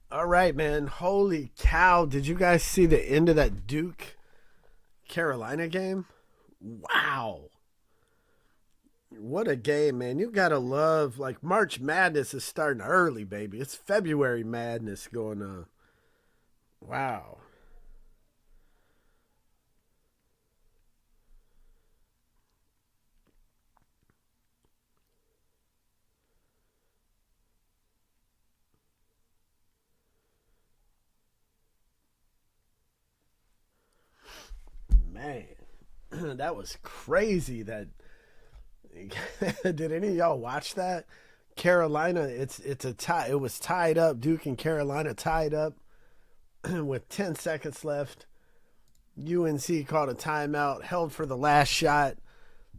All right, man. Holy cow. Did you guys see the end of that Duke Carolina game? Wow. What a game, man. You got to love, like, March Madness is starting early, baby. It's February Madness going on. Wow. Man, that was crazy. That did any of y'all watch that? Carolina, it's a tie. It was tied up. Duke and Carolina tied up with 10 seconds left. UNC called a timeout, held for the last shot,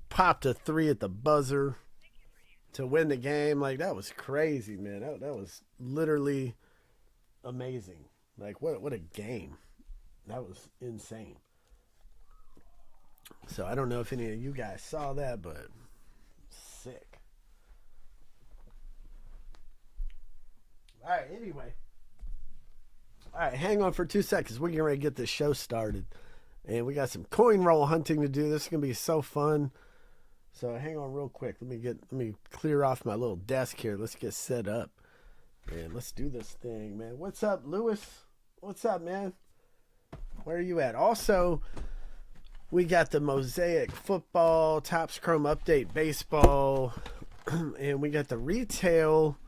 popped a three at the buzzer to win the game. Like that was crazy, man. That was literally amazing. Like what a game. That was insane. So I don't know if any of you guys saw that, but sick. All right, anyway. All right, hang on for 2 seconds. We're getting ready to get this show started. And we got some coin roll hunting to do. This is gonna be so fun. So hang on real quick. Let me clear off my little desk here. Let's get set up. And let's do this thing, man. What's up, Lewis? What's up, man? Where are you at? Also, we got the Mosaic football, Topps Chrome Update baseball, and we got the retail,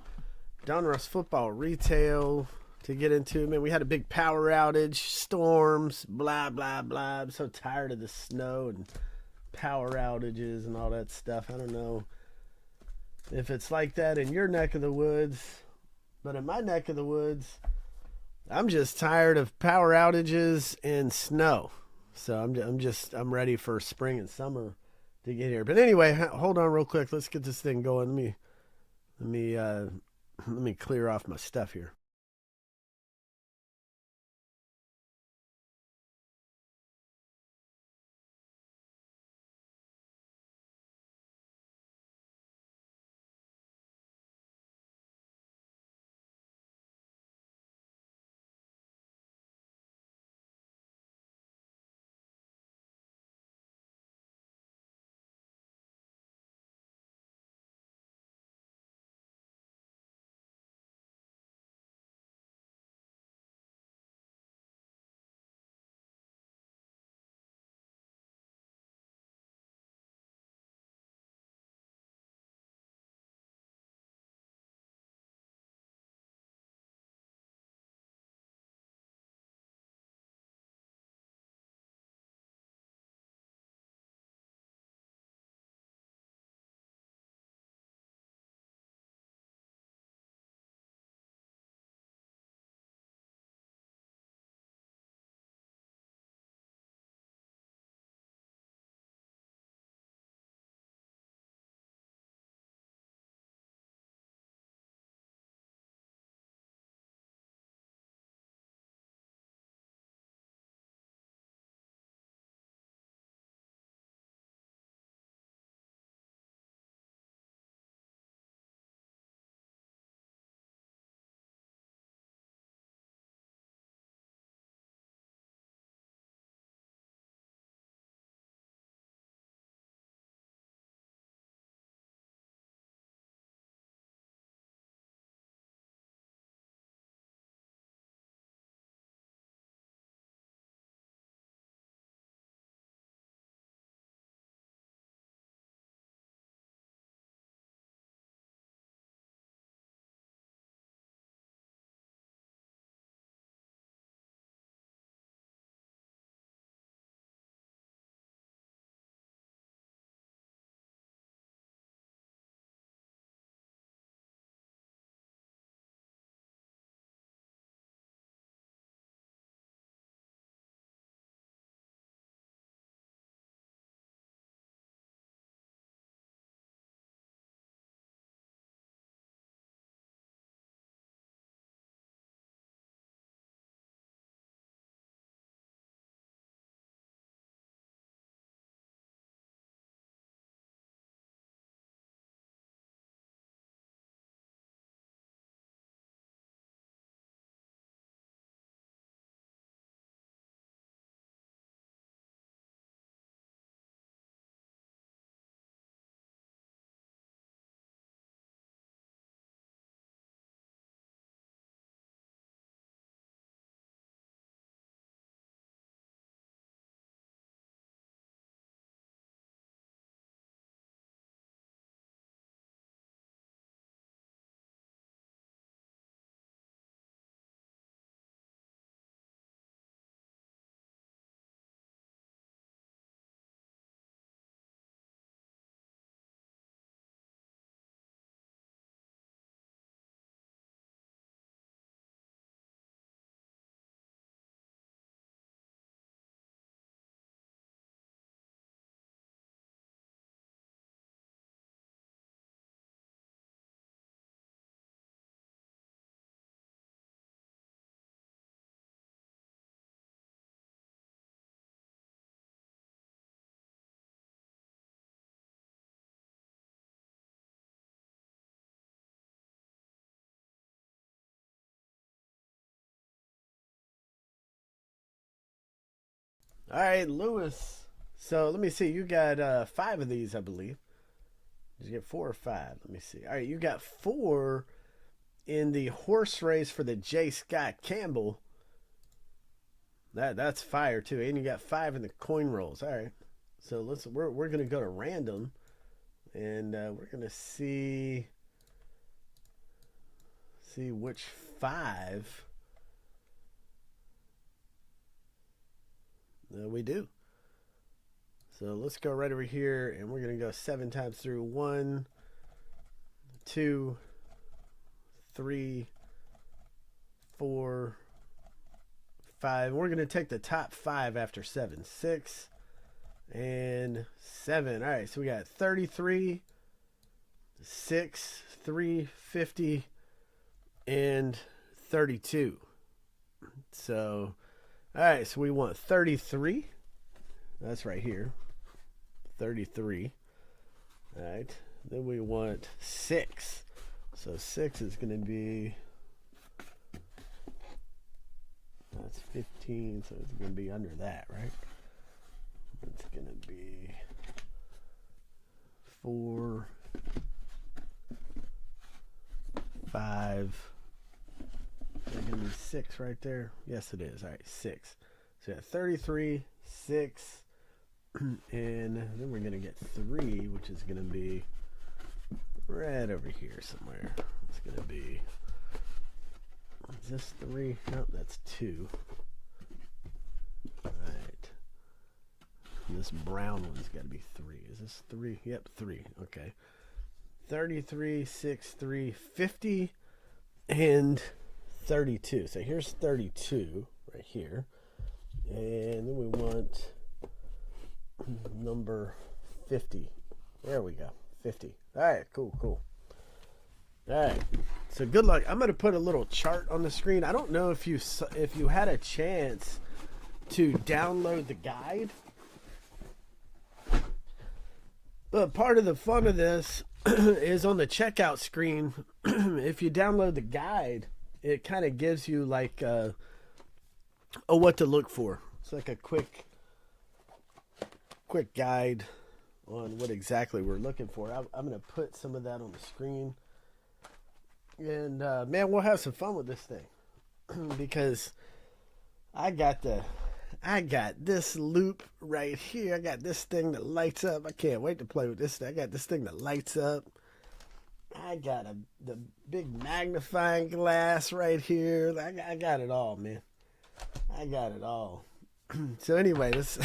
Donruss football retail to get into. Man, we had a big power outage, storms, blah, blah, blah. I'm so tired of the snow and power outages and all that stuff. I don't know if it's like that in your neck of the woods, but in my neck of the woods, I'm just tired of power outages and snow. So I'm ready for spring and summer to get here. But anyway, hold on real quick. Let's get this thing going. Let me let me clear off my stuff here. All right, Lewis. So let me see. You got 5 of these, I believe. Did you get 4 or 5? Let me see. All right, you got 4 in the horse race for the J. Scott Campbell. That's fire too. And you got 5 in the coin rolls. All right. So we're gonna go to random, and we're gonna see which 5 we do. So let's go right over here, and we're gonna go 7 times through. 1, 2, 3, 4, 5. We're gonna take the top 5 after 7. 6 and 7. All right, so we got 33, 6, 3, 50, and 32. So, all right, so we want 33. That's right here. 33. All right. Then we want 6. So 6 is going to be, that's 15, so it's going to be under that, right? It's going to be 4, 5. Is that going to be 6 right there? Yes, it is. All right, 6. So we got 33, 6, and then we're going to get 3, which is going to be right over here somewhere. It's going to be, is this 3? Nope, that's 2. All right. And this brown one's got to be 3. Is this 3? Yep, 3. Okay. 33, 6, 3, 50, and 32. So here's 32 right here. And then we want number 50. There we go. 50. All right, cool. All right. So good luck. I'm going to put a little chart on the screen. I don't know if you had a chance to download the guide. But part of the fun of this is on the checkout screen. If you download the guide, it kind of gives you like what to look for. It's like a quick guide on what exactly we're looking for. I'm going to put some of that on the screen. And man, we'll have some fun with this thing. Because I got this loop right here. I got this thing that lights up. I can't wait to play with this thing. I got this thing that lights up. I got the big magnifying glass right here. I got it all, man. I got it all. So anyway, this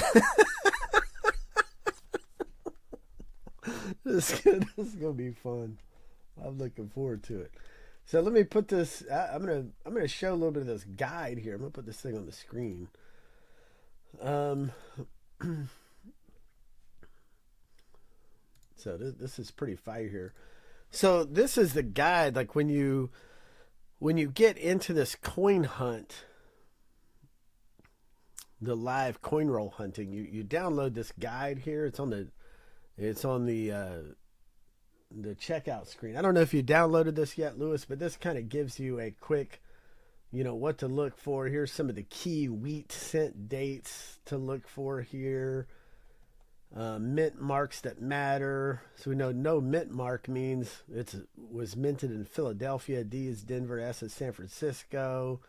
this is gonna be fun. I'm looking forward to it. So let me put this. I'm gonna show a little bit of this guide here. I'm gonna put this thing on the screen. So this is pretty fire here. So this is the guide. Like when you get into this coin hunt, the live coin roll hunting, you download this guide here. It's on the checkout screen. I don't know if you downloaded this yet, Lewis, but this kind of gives you a quick, what to look for. Here's some of the key wheat cent dates to look for here. Mint marks that matter. So we know no mint mark means it was minted in Philadelphia. D is Denver. S is San Francisco.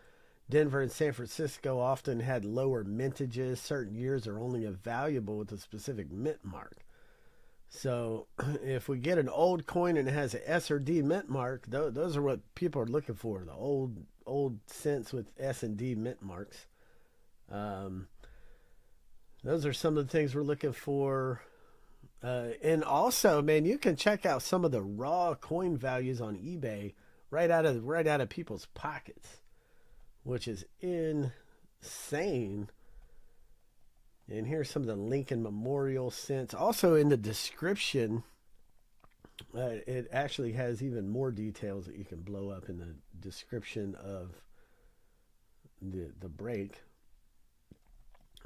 Denver and San Francisco often had lower mintages. Certain years are only valuable with a specific mint mark. So if we get an old coin and it has an S or D mint mark, those are what people are looking for. The old cents with S and D mint marks. Those are some of the things we're looking for. And also, man, you can check out some of the raw coin values on eBay right out of people's pockets, which is insane. And here's some of the Lincoln Memorial cents. Also in the description, it actually has even more details that you can blow up in the description of the break.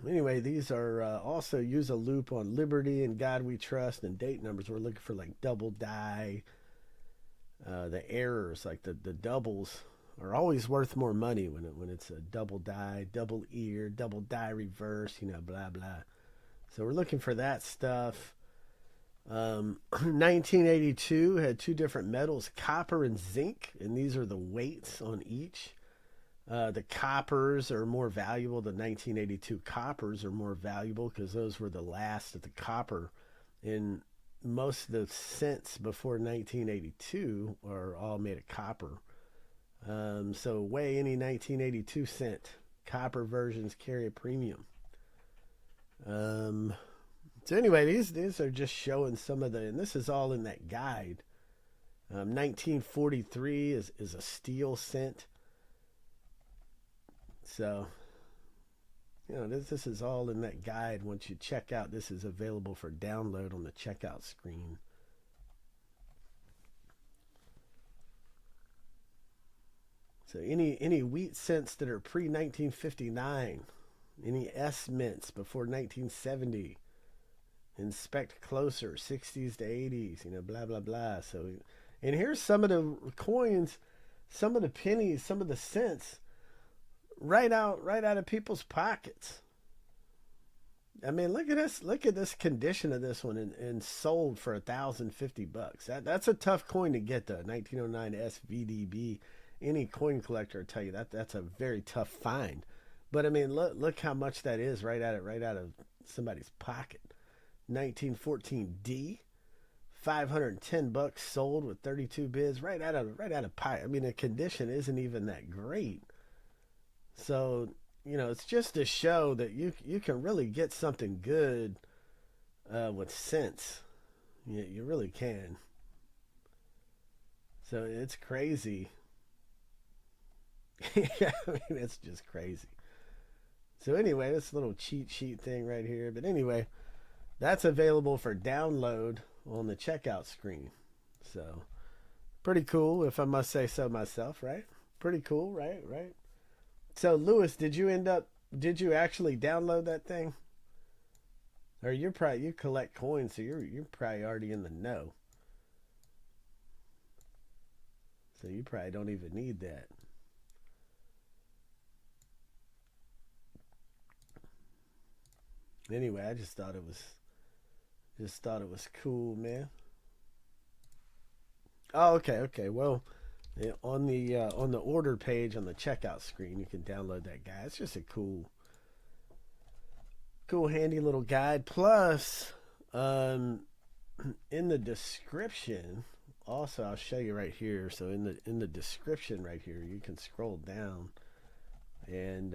Anyway, these are also use a loop on Liberty and God We Trust and date numbers. We're looking for like double die, the errors, like the doubles are always worth more money when it's a double die, double ear, double die reverse, blah blah. So we're looking for that stuff. 1982 had two different metals, copper and zinc, and these are the weights on each. The coppers are more valuable. The 1982 coppers are more valuable because those were the last of the copper. In most of the cents before 1982 are all made of copper. So weigh any 1982 cent. Copper versions carry a premium. So anyway, these are just showing some of the, and this is all in that guide. 1943 is a steel cent. So, this is all in that guide. Once you check out, this is available for download on the checkout screen. So any wheat cents that are pre 1959, any S mints before 1970, inspect closer, 60s to 80s, blah blah blah. So, and here's some of the coins, some of the pennies, some of the cents, right out of people's pockets. I mean, look at this condition of this one, and sold for $1,050. That's a tough coin to get, though. 1909 SVDB. Any coin collector will tell you that's a very tough find. But I mean, look how much that is right out of somebody's pocket. 1914 D, $510 sold with 32 bids right out of pocket. I mean, the condition isn't even that great. So, it's just to show that you can really get something good with cents. You really can. So it's crazy. Yeah, I mean, it's just crazy. So anyway, this little cheat sheet thing right here. But anyway, that's available for download on the checkout screen. So pretty cool, if I must say so myself, right? Pretty cool, right? Right. So Lewis, did you actually download that thing? Or you collect coins, so you're probably already in the know. So you probably don't even need that. Anyway, I just thought it was cool, man. Oh, okay. Well, on the order page on the checkout screen, you can download that guide. It's just a cool, handy little guide. Plus, in the description, also I'll show you right here. So in the description right here, you can scroll down, and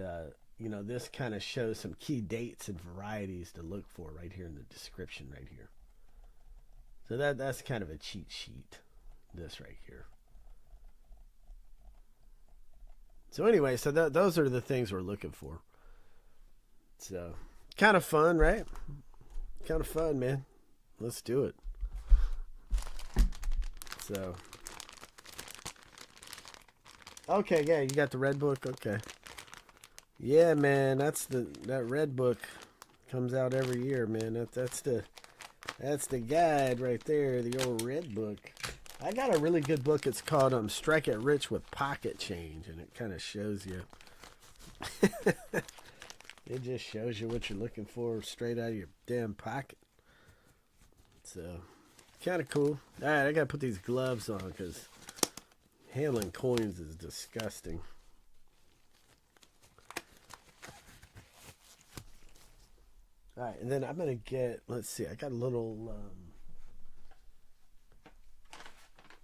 this kind of shows some key dates and varieties to look for right here in the description right here. So that's kind of a cheat sheet, this right here. So anyway, so those are the things we're looking for. So kind of fun, right? Kind of fun, man. Let's do it. So okay, yeah, you got the red book. Okay. Yeah, man, that red book comes out every year, man. That's the guide right there, the old red book. I got a really good book. It's called Strike It Rich with Pocket Change, and it kind of shows you. It just shows you what you're looking for straight out of your damn pocket. So, kind of cool. All right, I got to put these gloves on because handling coins is disgusting. All right, and then I'm going to get, let's see, I got a little,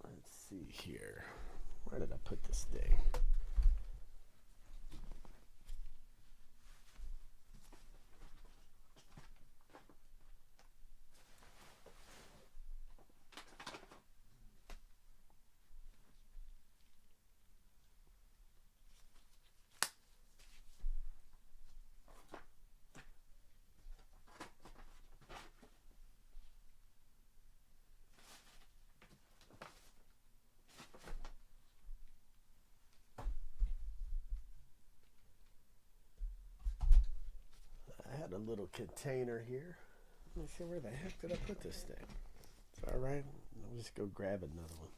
let's see here. Where did I put this thing? A little container here. Let me see, where the heck did I put this thing? It's all right. I'll just go grab another one.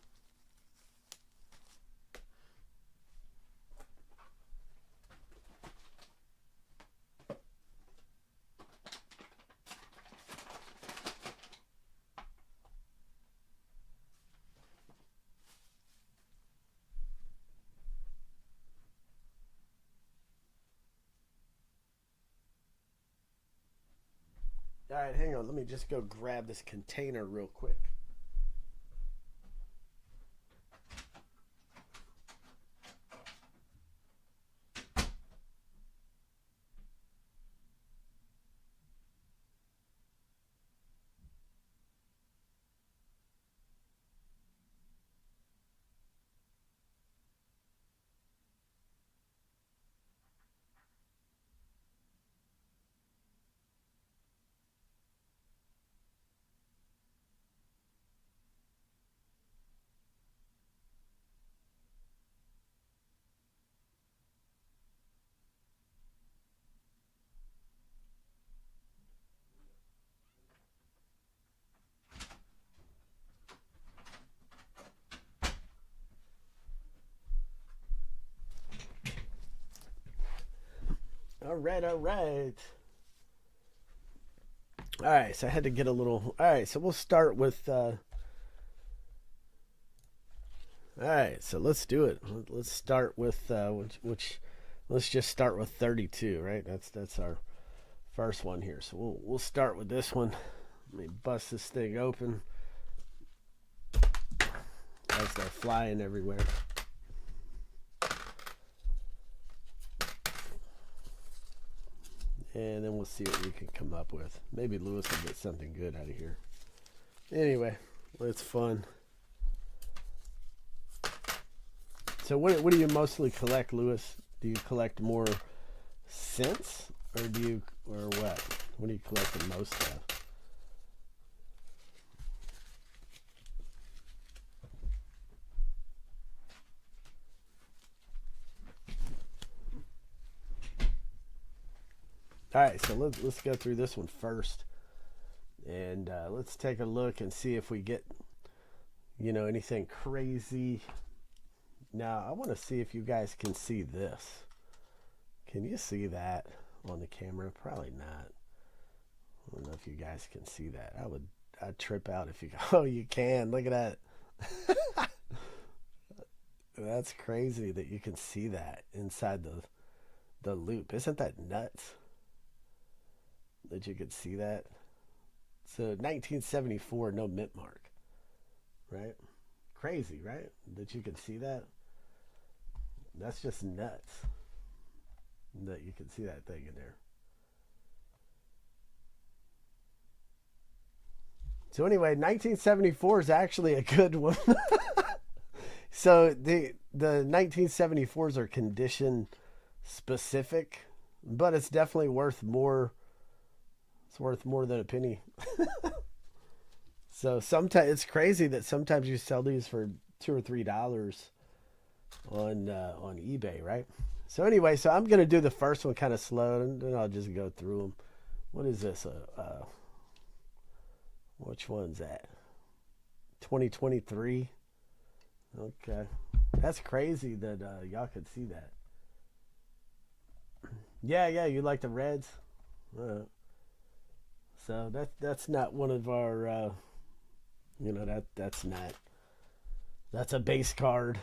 All right, hang on. Let me just go grab this container real quick. All right, all right. All right, so I had to get a little. All right, so we'll start with. All right, so let's do it. Let's start with which let's just start with 32, right? That's our first one here. So we'll start with this one. Let me bust this thing open. As they're flying everywhere. And then we'll see what we can come up with. Maybe Lewis will get something good out of here. Anyway, it's fun. So what do you mostly collect, Lewis? Do you collect more cents, or what? What do you collect the most of? All right, so let's go through this one first, and let's take a look and see if we get, anything crazy. Now I want to see if you guys can see this. Can you see that on the camera? Probably not. I don't know if you guys can see that. I'd trip out if you. Oh, you can. Look at that. That's crazy that you can see that inside the loop. Isn't that nuts? That you could see that. So 1974, no mint mark, right? Crazy, right? That you can see that. That's just nuts. That you can see that thing in there. So anyway, 1974 is actually a good one. So the 1974s are condition specific, but it's definitely worth more. It's worth more than a penny. So sometimes it's crazy that sometimes you sell these for $2 or $3 on eBay, right? So anyway, so I'm gonna do the first one kind of slow, and then I'll just go through them. What is this? Which one's that? 2023. Okay, that's crazy that y'all could see that. Yeah, yeah, you like the Reds? So that's not one of our. That's not. That's a base card.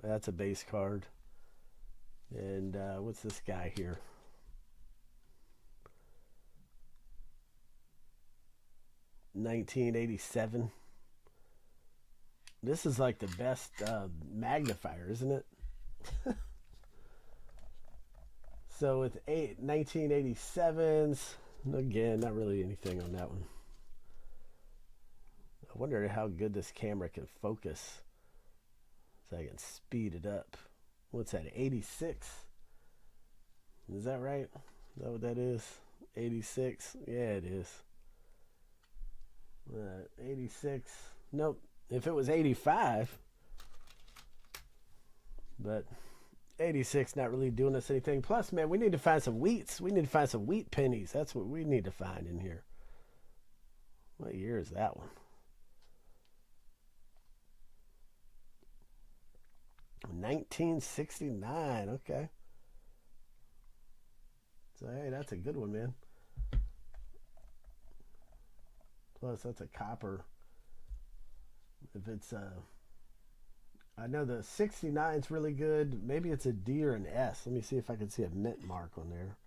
That's a base card. And what's this guy here? $1987. This is like the best magnifier, isn't it? So with 1987s, again, not really anything on that one. I wonder how good this camera can focus, so I can speed it up. What's that? 86. Is that right? Is that what that is? 86. Yeah, it is. 86. Nope. If it was 85, but 86 not really doing us anything. Plus, man, we need to find some wheats. We need to find some wheat pennies. That's what we need to find in here. What year is that one? 1969. Okay. So, hey, that's a good one, man. Plus, that's a copper. If it's I know the 69 is really good. Maybe it's a D or an S. Let me see if I can see a mint mark on there.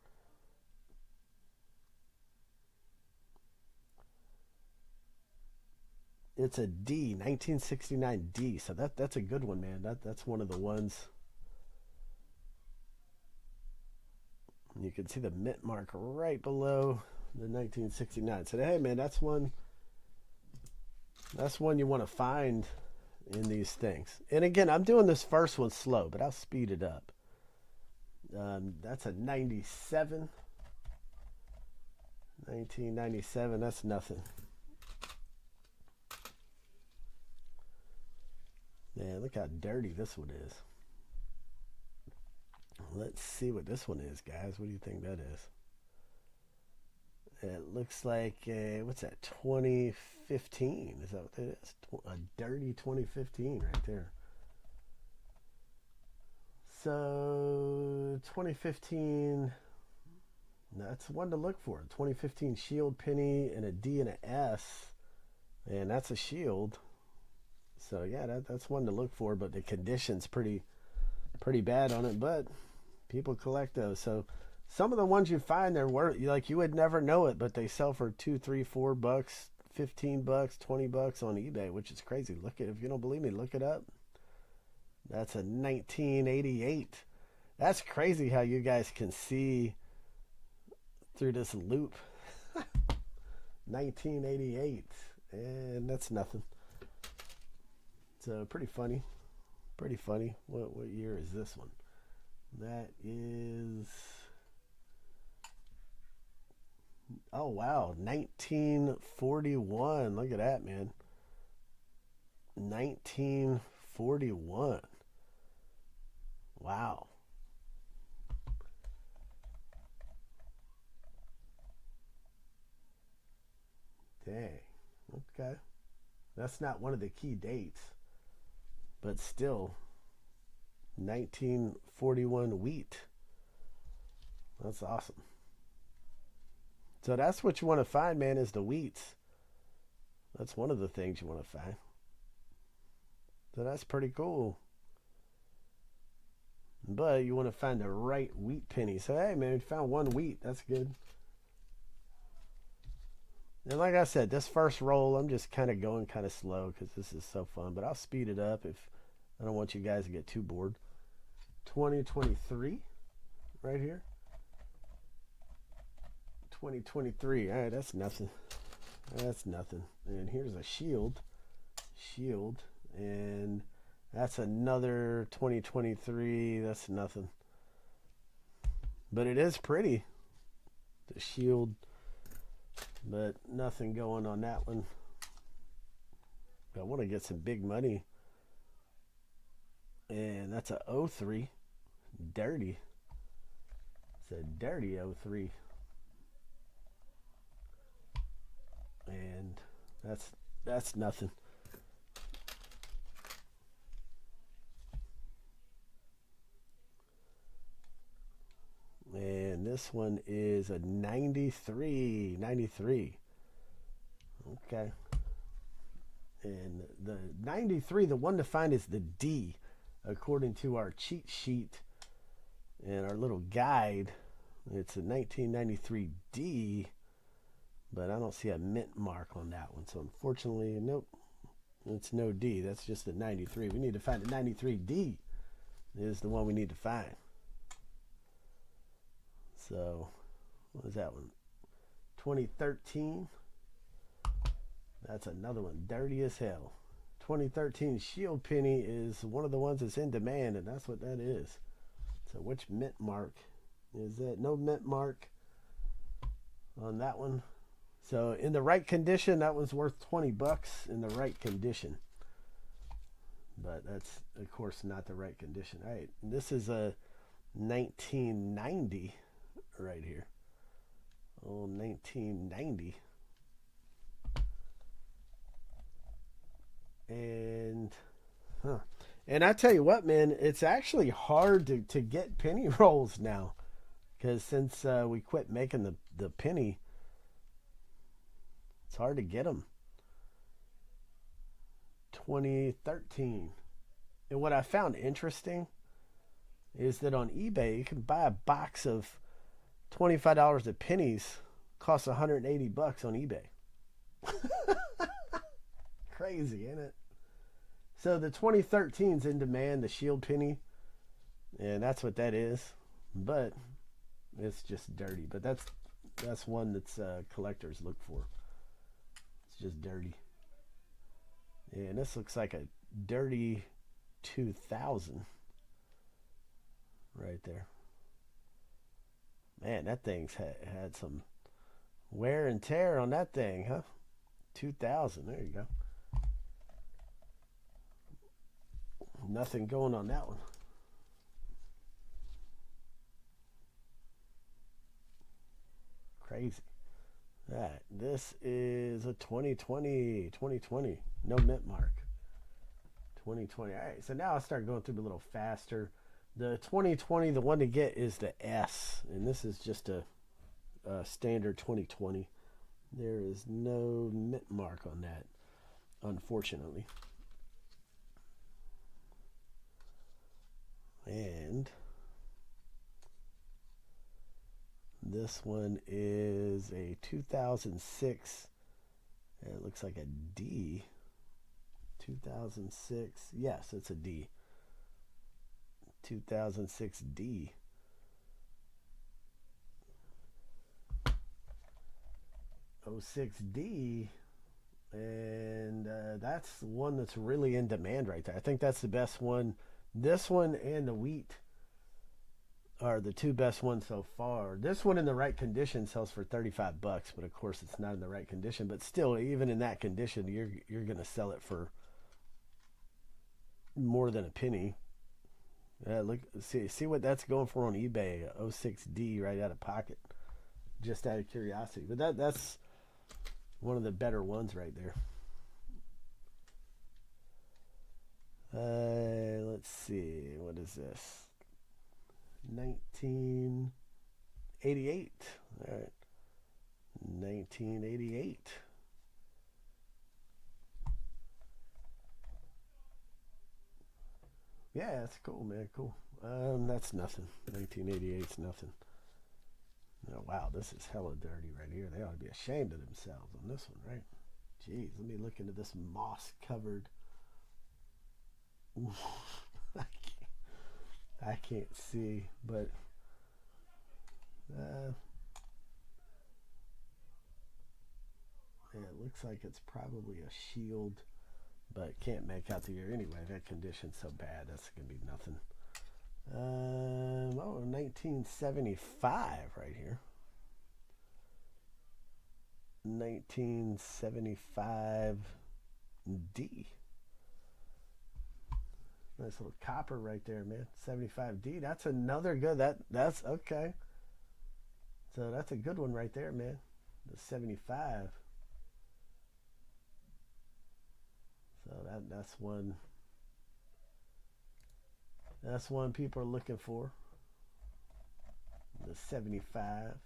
It's a D, 1969 D. So that's a good one, man. That's one of the ones. You can see the mint mark right below the 1969. So hey, man, that's one. That's one you want to find in these things. And again, I'm doing this first one slow, but I'll speed it up. That's a 97. 1997. That's nothing. Man, look how dirty this one is. Let's see what this one is, guys. What do you think that is? It looks like what's that? 2015. Is that what it is? A dirty 2015 right there. So 2015. That's one to look for. 2015 Shield penny and a D and a S, and that's a Shield. So yeah, that's one to look for. But the condition's pretty bad on it. But people collect those. So some of the ones you find, they're worth, like, you would never know it, but they sell for $2, $3, $4, $15, $20 on eBay, which is crazy. Look at, if you don't believe me, look it up. That's a 1988. That's crazy how you guys can see through this loop. 1988, and that's nothing. So pretty funny. Pretty funny. What year is this one? That is, oh wow, 1941. Look at that, man. 1941. Wow. Dang. Okay. That's not one of the key dates, but still, 1941 wheat. That's awesome. So that's what you want to find, man, is the wheats. That's one of the things you want to find. So that's pretty cool. But you want to find the right wheat penny. So hey, man, you found one wheat. That's good. And like I said, this first roll, I'm just kind of going kind of slow because this is so fun. But I'll speed it up if I don't want you guys to get too bored. 2023 right here. 2023. All right, that's nothing. That's nothing. And here's a shield. Shield. And that's another 2023. That's nothing. But it is pretty. The shield. But nothing going on that one. I want to get some big money. And that's a 03. Dirty. It's a dirty 03. And that's nothing. And this one is a 93. 93. Okay. And the 93, the one to find is the D, according to our cheat sheet and our little guide. It's a 1993 D, but I don't see a mint mark on that one. So unfortunately, nope, it's no D. That's just a 93. We need to find a 93 D is the one we need to find. So what was that one? 2013. That's another one, dirty as hell. 2013 Shield penny is one of the ones that's in demand, and that's what that is. So which mint mark is that? No mint mark on that one. So in the right condition, that one's worth $20 in the right condition. But that's, of course, not the right condition. All right, this is a 1990 right here. Oh, 1990. And I tell you what, man, it's actually hard to get penny rolls now, because since we quit making the penny, it's hard to get them. 2013. And what I found interesting is that on eBay you can buy a box of $25 of pennies, costs $180 on eBay. Crazy, ain't it? So the 2013's in demand, the Shield penny, and that's what that is. But it's just dirty. But that's one that's collectors look for. It's just dirty. Yeah, and this looks like a dirty 2000 right there. Man, that thing's had some wear and tear on that thing, huh? 2000. There you go. Nothing going on that one. Crazy. All right, this is a 2020. No mint mark. 2020. All right, so now I'll start going through a little faster. The 2020, the one to get is the S, and this is just a standard 2020. There is no mint mark on that, unfortunately. And this one is a 2006. It looks like a D. 2006. Yes, it's a D. 2006 D. '06D, and that's the one that's really in demand right there. I think that's the best one. This one and the wheat are the two best ones so far. This one in the right condition sells for $35, but of course it's not in the right condition. But still, even in that condition, you're gonna sell it for more than a penny. Look, see what that's going for on eBay. '06D right out of pocket, just out of curiosity. But that's one of the better ones right there. Let's see, what is this? 1988. All right, 1988. Yeah, that's cool, man. Cool. That's nothing. 1988's nothing. Oh, wow, this is hella dirty right here. They ought to be ashamed of themselves on this one, right? Jeez, let me look into this moss-covered. I can't see, but yeah, it looks like it's probably a shield, but can't make out the ear anyway. That condition's so bad, that's gonna be nothing. 1975 right here. 1975 D. Nice little copper right there, man. 75D. That's another good. That's okay. So that's a good one right there, man. The 75. So that's one. That's one people are looking for. The 75.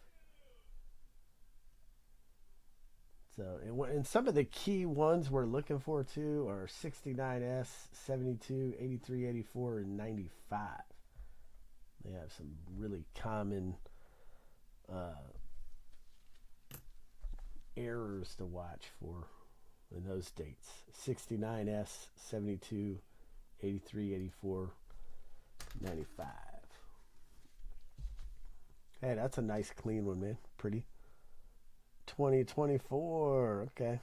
So, and some of the key ones we're looking for too are 69S, 72, 83, 84, and 95. They have some really common errors to watch for in those dates. 69S, 72, 83, 84, 95. Hey, that's a nice clean one, man. Pretty. 2024. Okay.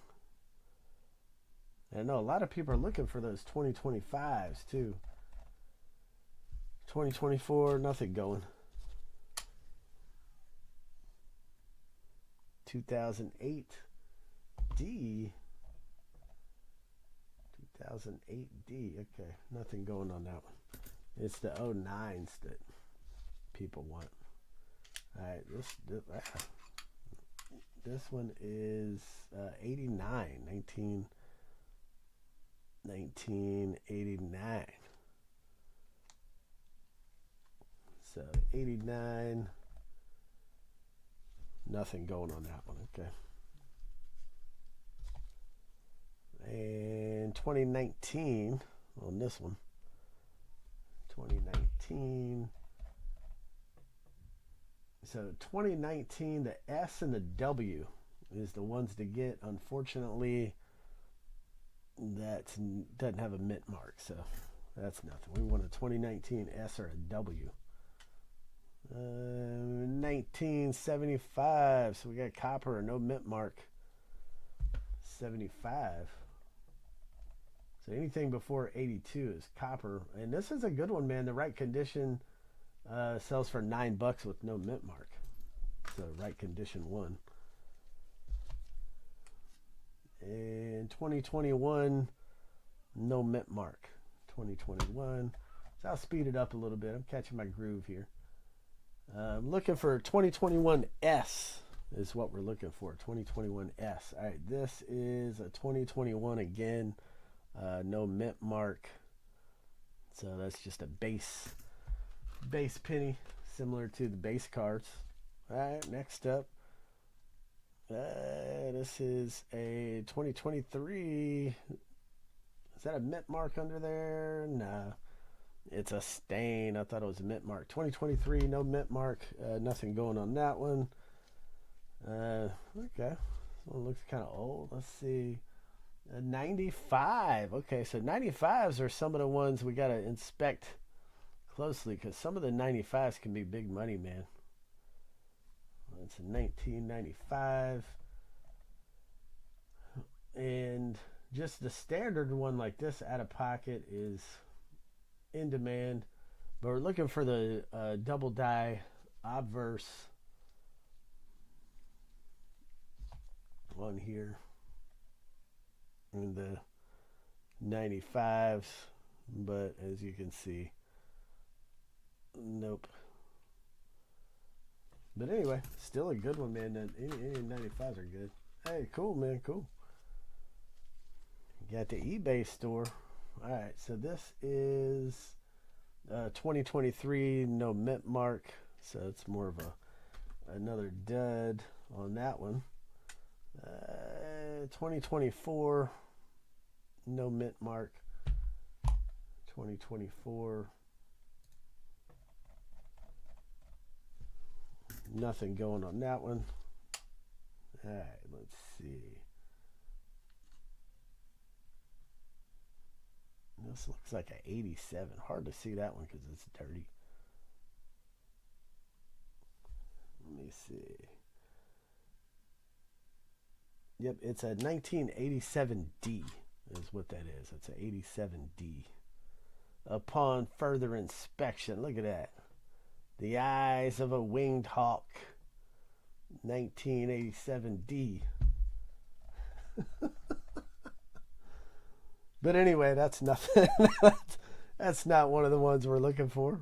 I know a lot of people are looking for those 2025s too. 2024, nothing going. 2008 D. 2008 D. Okay, nothing going on that one. It's the '09s that people want. All right, this one is 89, 1989. So 89, nothing going on that one, okay. And 2019 on this one. 2019. So 2019, the S and the W is the ones to get. Unfortunately, that doesn't have a mint mark, so that's nothing. We want a 2019 S or a W. 1975. So we got copper, no mint mark. 75. So anything before 82 is copper. And this is a good one, man. The right condition sells for $9 with no mint mark. So right condition one. And 2021, no mint mark. 2021. So I'll speed it up a little bit. I'm catching my groove here. I'm looking for 2021 S is what we're looking for. 2021 S. All right, this is a 2021 again. No mint mark. So that's just a base penny, similar to the base cards. All right, next up. This is a 2023. Is that a mint mark under there? Nah. It's a stain. I thought it was a mint mark. 2023, no mint mark. Nothing going on that one. Okay. This one looks kind of old. Let's see. 95. Okay, so 95s are some of the ones we got to inspect closely because some of the 95s can be big money, man. It's a 1995. And just the standard one like this out of pocket is in demand. But we're looking for the double die obverse one here. In the 95s. But as you can see, nope. But anyway, still a good one, man. Any 95s are good. Hey, cool, man, cool. You got the eBay store. All right, so this is 2023, no mint mark. So it's more of another dud on that one. 2024, no mint mark. 2024. Nothing going on that one. All right, let's see. This looks like an 87. Hard to see that one because it's dirty. Let me see. Yep, it's a 1987D is what that is. It's an 87D. Upon further inspection, look at that. The eyes of a winged hawk. 1987D. But anyway, that's nothing. That's not one of the ones we're looking for.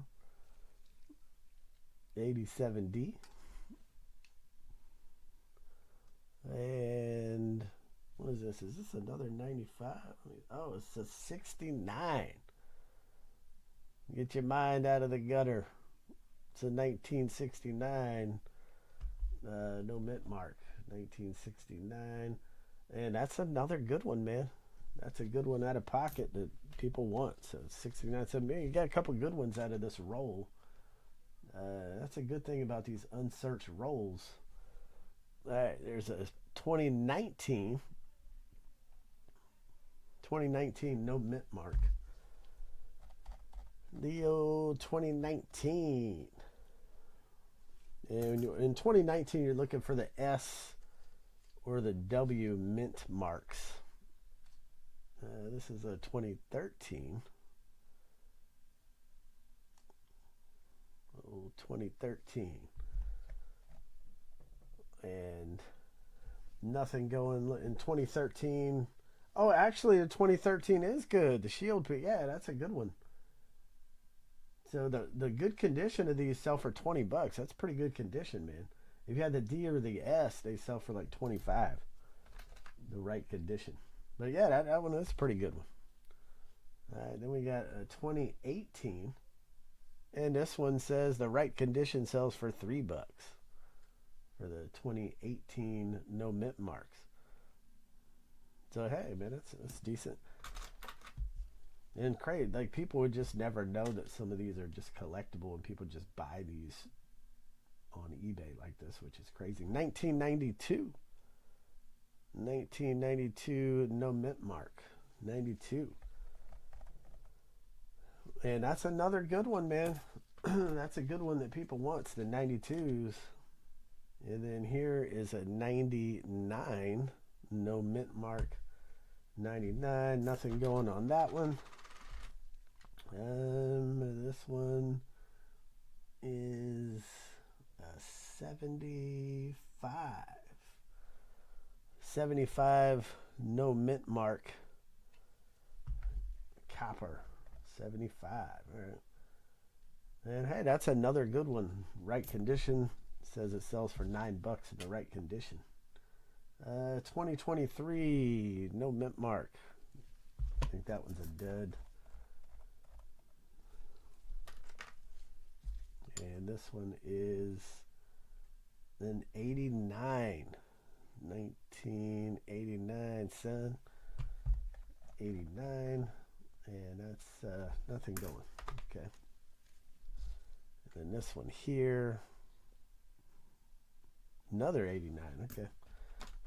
87D. And what is this? Is this another 95? Oh, it's a 69. Get your mind out of the gutter. It's a 1969. No mint mark. 1969. And that's another good one, man. That's a good one out of pocket that people want. So 69. So man, you got a couple good ones out of this roll. That's a good thing about these unsearched rolls. All right, there's a 2019 no mint mark. Leo 2019. And in 2019, you're looking for the S or the W mint marks. This is a 2013. Oh, 2013. And nothing going in 2013. Oh, actually, the 2013 is good. The shield, yeah, that's a good one. So the good condition of these sell for $20. That's pretty good condition, man. If you had the D or the S, they sell for like 25. The right condition. But yeah, that one is a pretty good one. All right, then we got a 2018. And this one says the right condition sells for $3 for the 2018 no mint marks. So hey, man, that's decent. And crazy, like people would just never know that some of these are just collectible, and people just buy these on eBay like this, which is crazy. 1992 no mint mark. 92. And that's another good one, man. That's a good one that people want. It's the 92s. And then here is a 99. No mint mark. 99. Nothing going on that one. This one is a 75. 75. No mint mark. Copper. 75. All right. And hey, that's another good one. Right condition. Says it sells for $9 in the right condition. 2023. No mint mark. I think that one's a dud. And this one is an 89. 1989, son. 89. And that's nothing going. Okay. And then this one here. Another 89. Okay.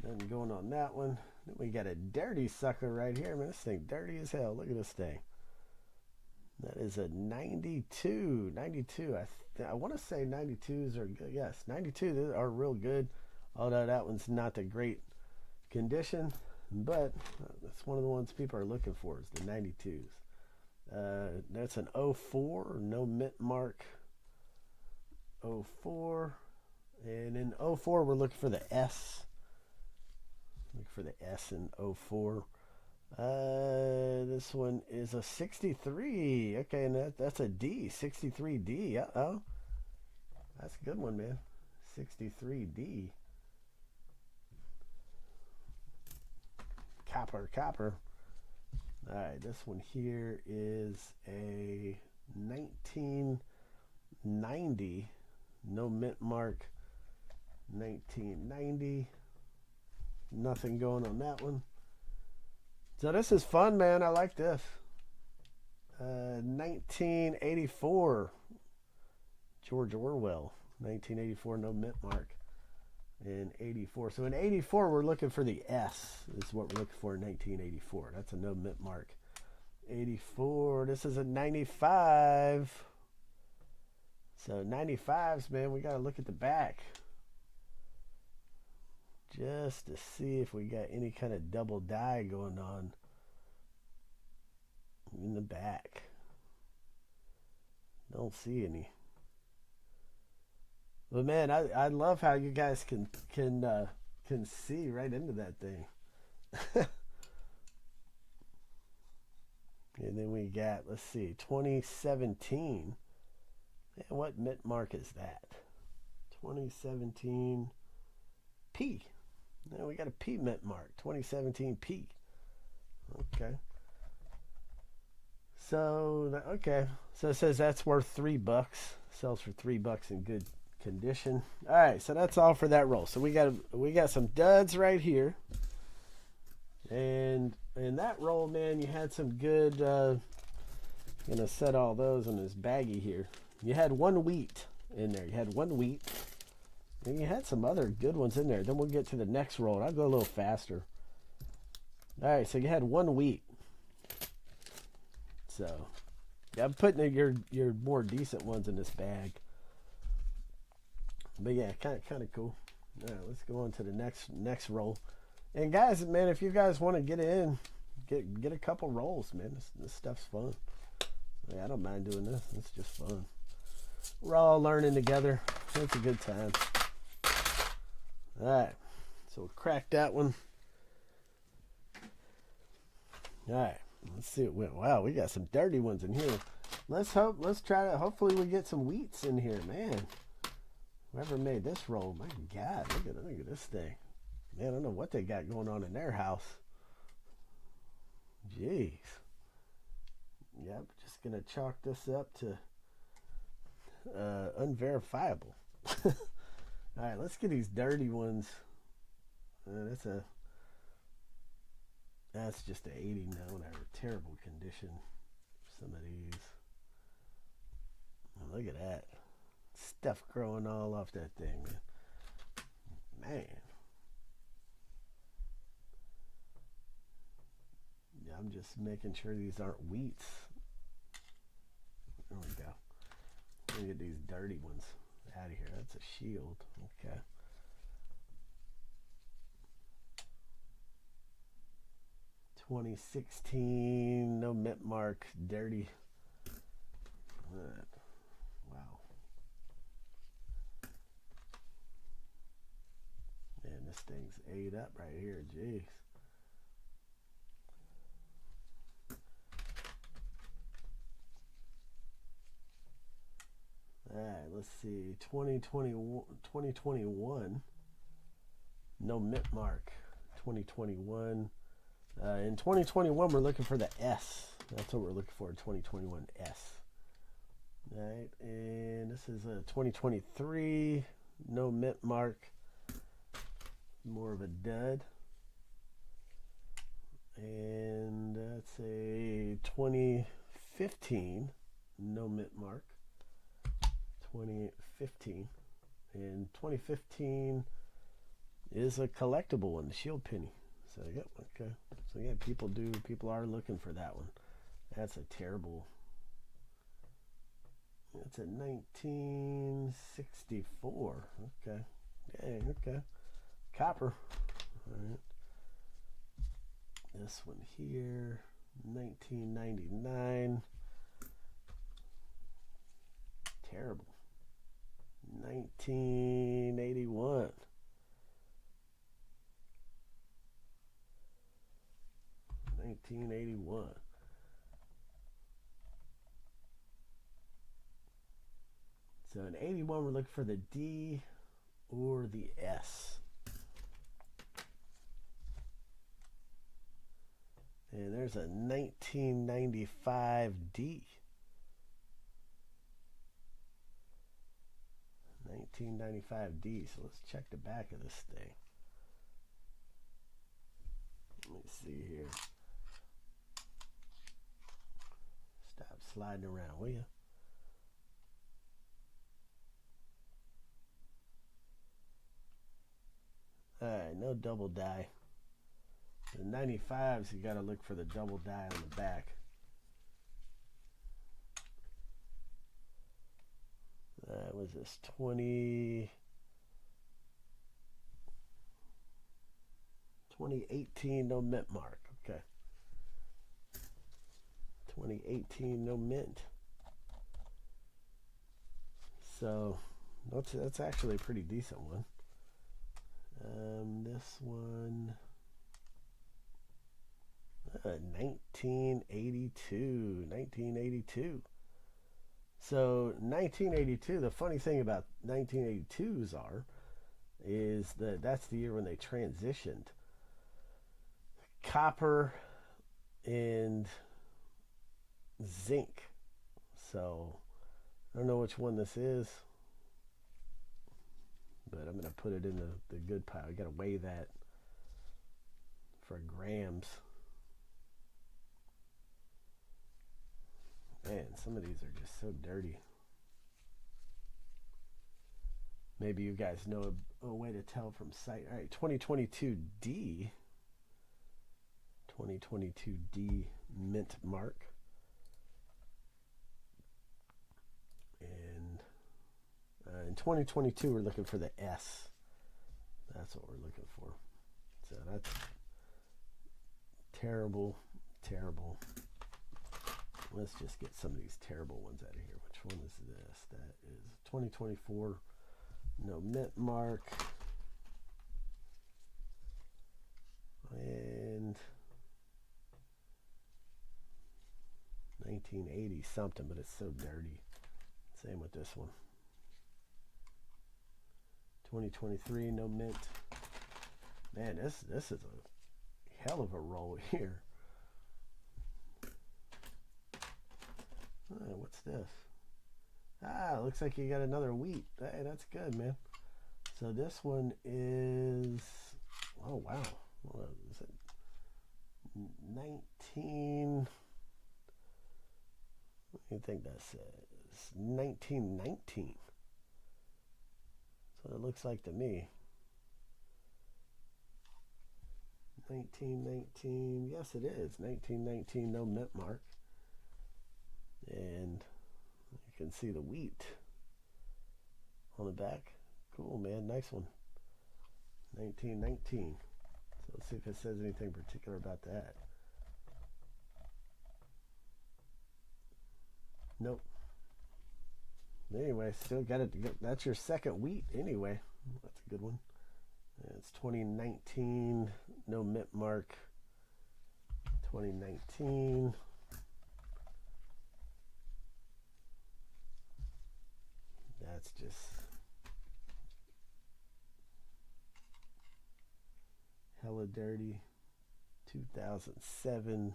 Nothing going on that one. Then we got a dirty sucker right here. Man, this thing dirty as hell. Look at this thing. That is a 92. 92. I want to say 92s are good. Yes, 92 are real good. Although that one's not the great condition. But that's one of the ones people are looking for is the 92s. That's an 04. No mint mark. 04. And in 04, we're looking for the S. Look for the S in 04. This one is a 63. Okay, and that's a D. 63D. Uh-oh. That's a good one, man. 63D. Copper. All right, this one here is a 1990. No mint mark. 1990. Nothing going on that one. So this is fun, man. I like this. 1984. George Orwell. 1984, no mint mark. In 84. So in 84, we're looking for the S. This is what we're looking for in 1984. That's a no mint mark. 84. This is a 95. So 95s, man, we got to look at the back. Just to see if we got any kind of double die going on in the back. Don't see any. But man, I love how you guys can see right into that thing. And then we got, let's see, 2017. And what mint mark is that? 2017 P. Now we got a P mint mark. 2017 P. Okay. So okay. So it says that's worth $3. Sells for $3 in good condition. All right. So that's all for that roll. So we got some duds right here. And in that roll, man, you had some good. Gonna set all those in this baggie here. You had one wheat in there. You had one wheat. And you had some other good ones in there. Then we'll get to the next roll. I'll go a little faster. All right, so you had one wheat. So, yeah, I'm putting your more decent ones in this bag. But yeah, kind of cool. All right, let's go on to the next roll. And guys, man, if you guys want to get in, get a couple rolls, man. This stuff's fun. Yeah, I don't mind doing this. It's just fun. We're all learning together. It's a good time. All right, so we'll crack that one. All right, let's see it went. Wow, we got some dirty ones in here. Let's try to. Hopefully, we get some wheats in here, man. Whoever made this roll, my God, look at this thing. Man, I don't know what they got going on in their house. Jeez. Yep, just gonna chalk this up to unverifiable. All right, let's get these dirty ones. That's just an 80 now. Whatever. Terrible condition. Some of these. Oh, look at that. Stuff growing all off that thing, man. I'm just making sure these aren't wheats. There we go. Let me get these dirty ones out of here. That's a shield. Okay. $2016, no mint mark, dirty. Wow. Man, this thing's ate up right here. Jeez. All right, let's see. 2021, no mint mark. 2021. In 2021, we're looking for the S. That's what we're looking for in 2021, S. All right, and this is a 2023, no mint mark. More of a dud. And that's a 2015, no mint mark. 2015. And 2015 is a collectible one, the shield penny. So yeah, okay. So yeah, people are looking for that one. That's a terrible. That's a 1964. Okay. Dang, okay. Copper. All right. This one here, 1999. Terrible. 1981. 1981. So in 81, we're looking for the D or the S. And there's a 1995 D. 1995 D. So let's check the back of this thing. Let me see here. Stop sliding around, will you? Alright, no double die. The 95s, you gotta look for the double die on the back. That was this 2018, no mint mark. Okay. 2018, no mint. So that's actually a pretty decent one. This one, 1982. So 1982, the funny thing about 1982s is that that's the year when they transitioned copper and zinc. So I don't know which one this is, but I'm going to put it in the good pile. I got to weigh that for grams. Man, some of these are just so dirty. Maybe you guys know a way to tell from sight. All right, 2022D. 2022D mint mark. And in 2022, we're looking for the S. That's what we're looking for. So that's terrible, terrible. Let's just get some of these terrible ones out of here. Which one is this? That is 2024. No mint mark. And 1980 something, but it's so dirty. Same with this one. 2023, no mint. Man, this is a hell of a roll here. What's this? Ah, looks like you got another wheat. Hey, that's good, man. So this one is, oh wow, what is it? 19. What do you think that says? 1919. So it looks like to me. 1919. Yes, it is 1919. No mint mark, and you can see the wheat on the back. Cool, man. Nice one. 1919. So let's see if it says anything particular about that. Nope. Anyway, still got it. That's your second wheat anyway. That's a good one. It's 2019. No mint mark. 2019. That's just hella dirty. 2007.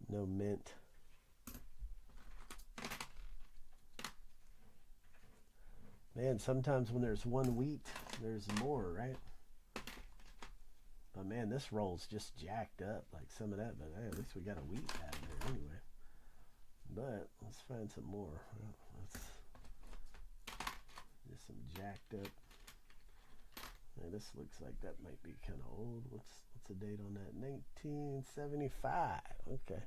No mint. Man, sometimes when there's one wheat, there's more, right? But man, this roll's just jacked up like some of that. But hey, at least we got a wheat out there anyway. But let's find some more. Let's just some jacked up. Now, this looks like that might be kind of old. What's the date on that? 1975. Okay.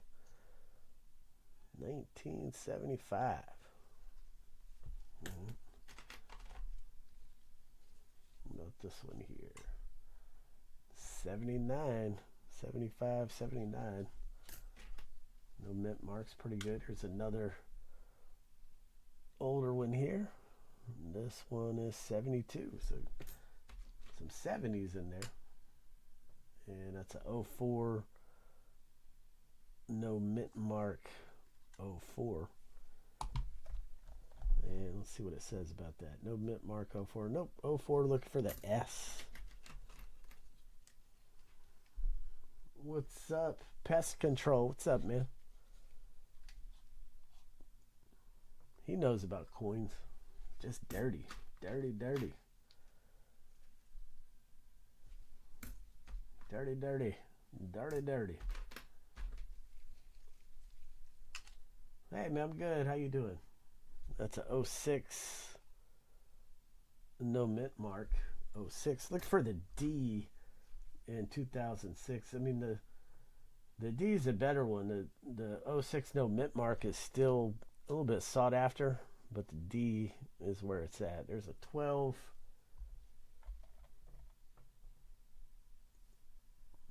1975. Mm-hmm. Note this one here. 79. 75, 79. No mint marks, pretty good. Here's another older one here. This one is 72. So some 70s in there. And that's a 04. No mint mark 04. And let's see what it says about that. No mint mark 04. Nope, 04, looking for the S. What's up? Pest control. What's up, man? He knows about coins. Just dirty. Dirty, dirty. Dirty, dirty. Dirty, dirty. Hey, man, I'm good. How you doing? That's a 06. No mint mark. 06. Look for the D in 2006. I mean, the D is a better one. The 06 no mint mark is still a little bit sought after, but the D is where it's at. There's a 12.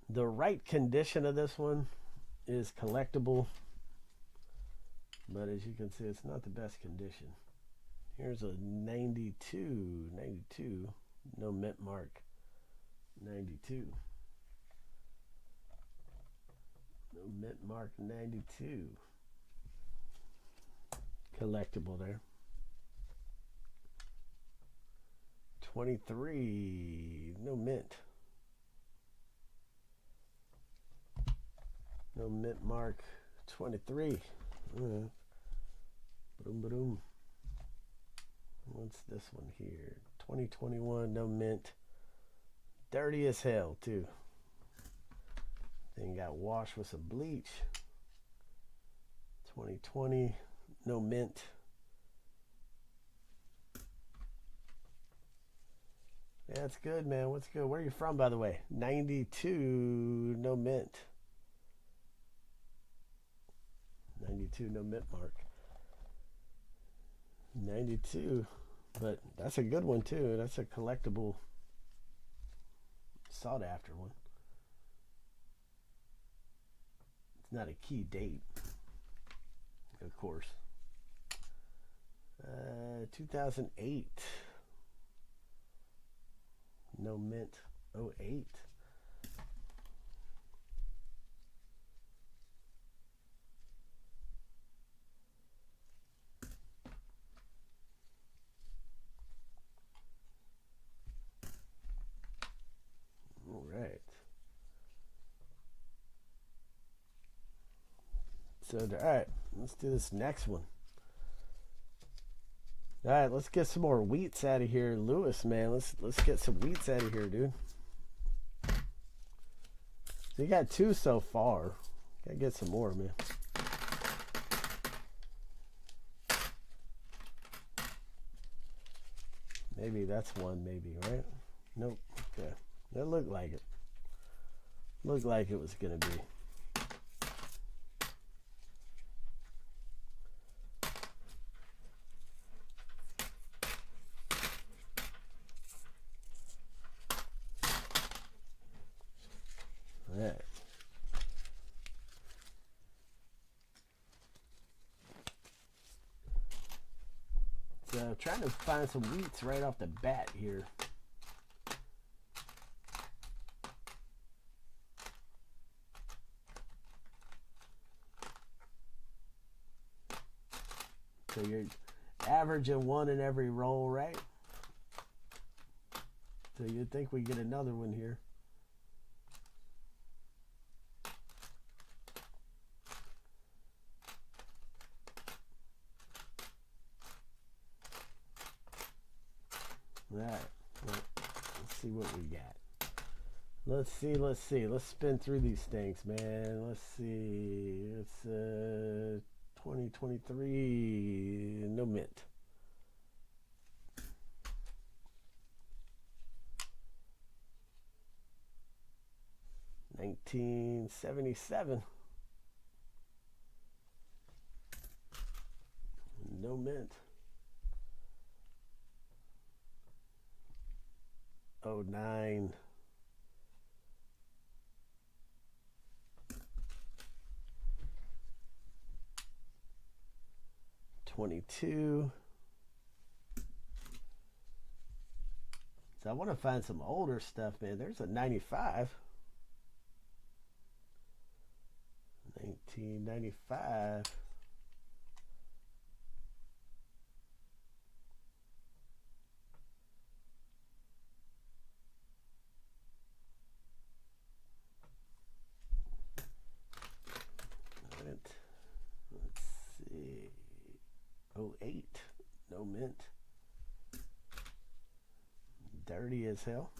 The right condition of this one is collectible, but as you can see, it's not the best condition. Here's a 92, no mint mark, 92. No mint mark, 92. Collectible there. 23, no mint. No mint mark, 23. Boom, boom. What's this one here? 2021, no mint. Dirty as hell, too. Thing got washed with some bleach. 2020, no mint. Yeah, that's good, man. What's good? Where are you from, by the way? 92, no mint. 92, no mint mark. 92, but that's a good one too. That's a collectible, sought after one. It's not a key date, of course. 2008, no mint. 08. Right. So, all right, let's do this next one. All right, let's get some more wheats out of here, Lewis. Man, let's get some wheats out of here, dude. So you got 2 so far. Gotta get some more, man. Maybe that's one, maybe, right? Nope. Okay, that looked like it. Looked like it was going to be. All right. So trying to find some wheats right off the bat here. So you're averaging one in every roll, right? So you'd think we get another one here. All right, well, let's see what we got. Let's see. Let's spin through these things, man. Let's see. It's 2023, no mint. $19.77. No mint. '09. '22. So I want to find some older stuff, man. There's a 95. 1995. Let's see. 08. No mint. Dirty as hell.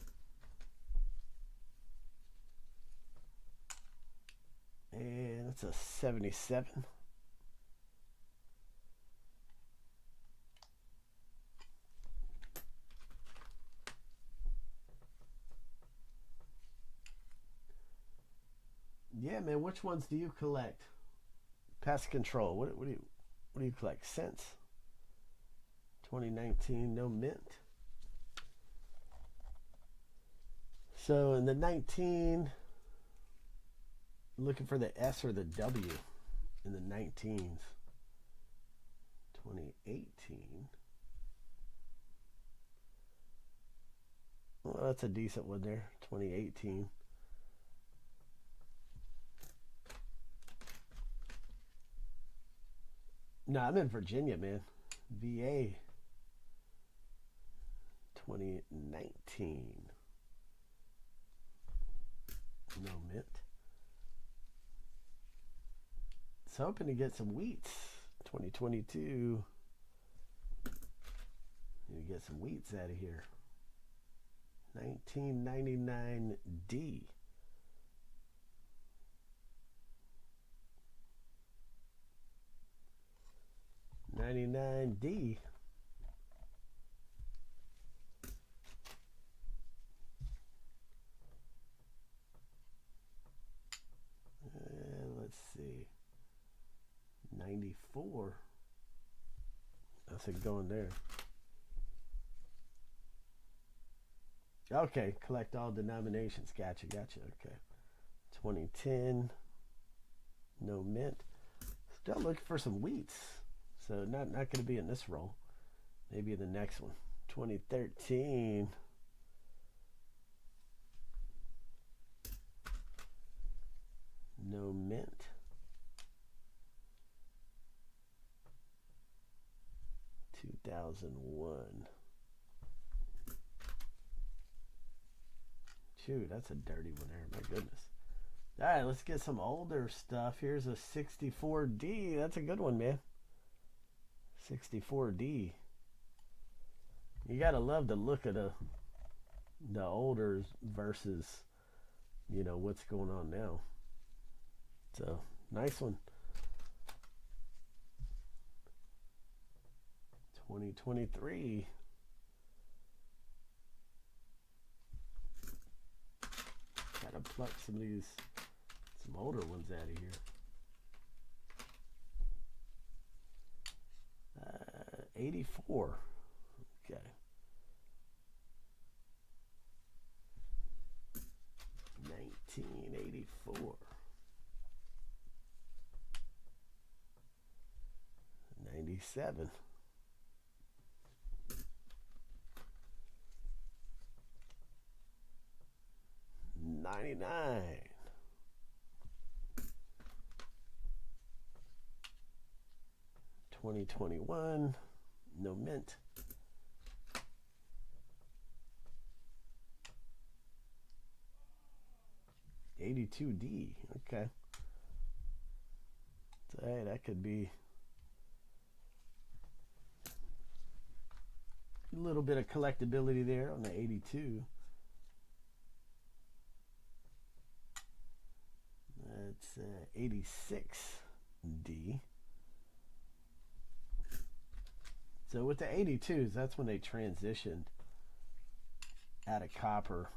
And it's a 77. Yeah, man. Which ones do you collect? Pest control. What do you collect? Scents. 2019, no mint. So in the 19, looking for the S or the W in the 19s. 2018. Well, that's a decent one there. 2018. No, I'm in Virginia, man. VA. 2019. No mint. So hoping to get some wheats. 2022. Need to get some wheats out of here. 1999D. $99D. Let's see. 94. That's it going there. Okay, collect all denominations. Gotcha. Okay. 2010. No mint. Still looking for some wheats. So not going to be in this roll. Maybe in the next one. 2013. No mint. 2001. Shoot, that's a dirty one there. My goodness. All right, let's get some older stuff. Here's a 64D. That's a good one, man. 64D. You gotta love the look of the older versus, you know, what's going on now. So nice one. 2023. Got a pluck some older ones out of here. 84. Okay. 1984. 97. 99. 2021. No mint. 82D. Okay. So, hey, that could be a little bit of collectability there on the 82. That's 86D. So with the 82s, that's when they transitioned out of copper.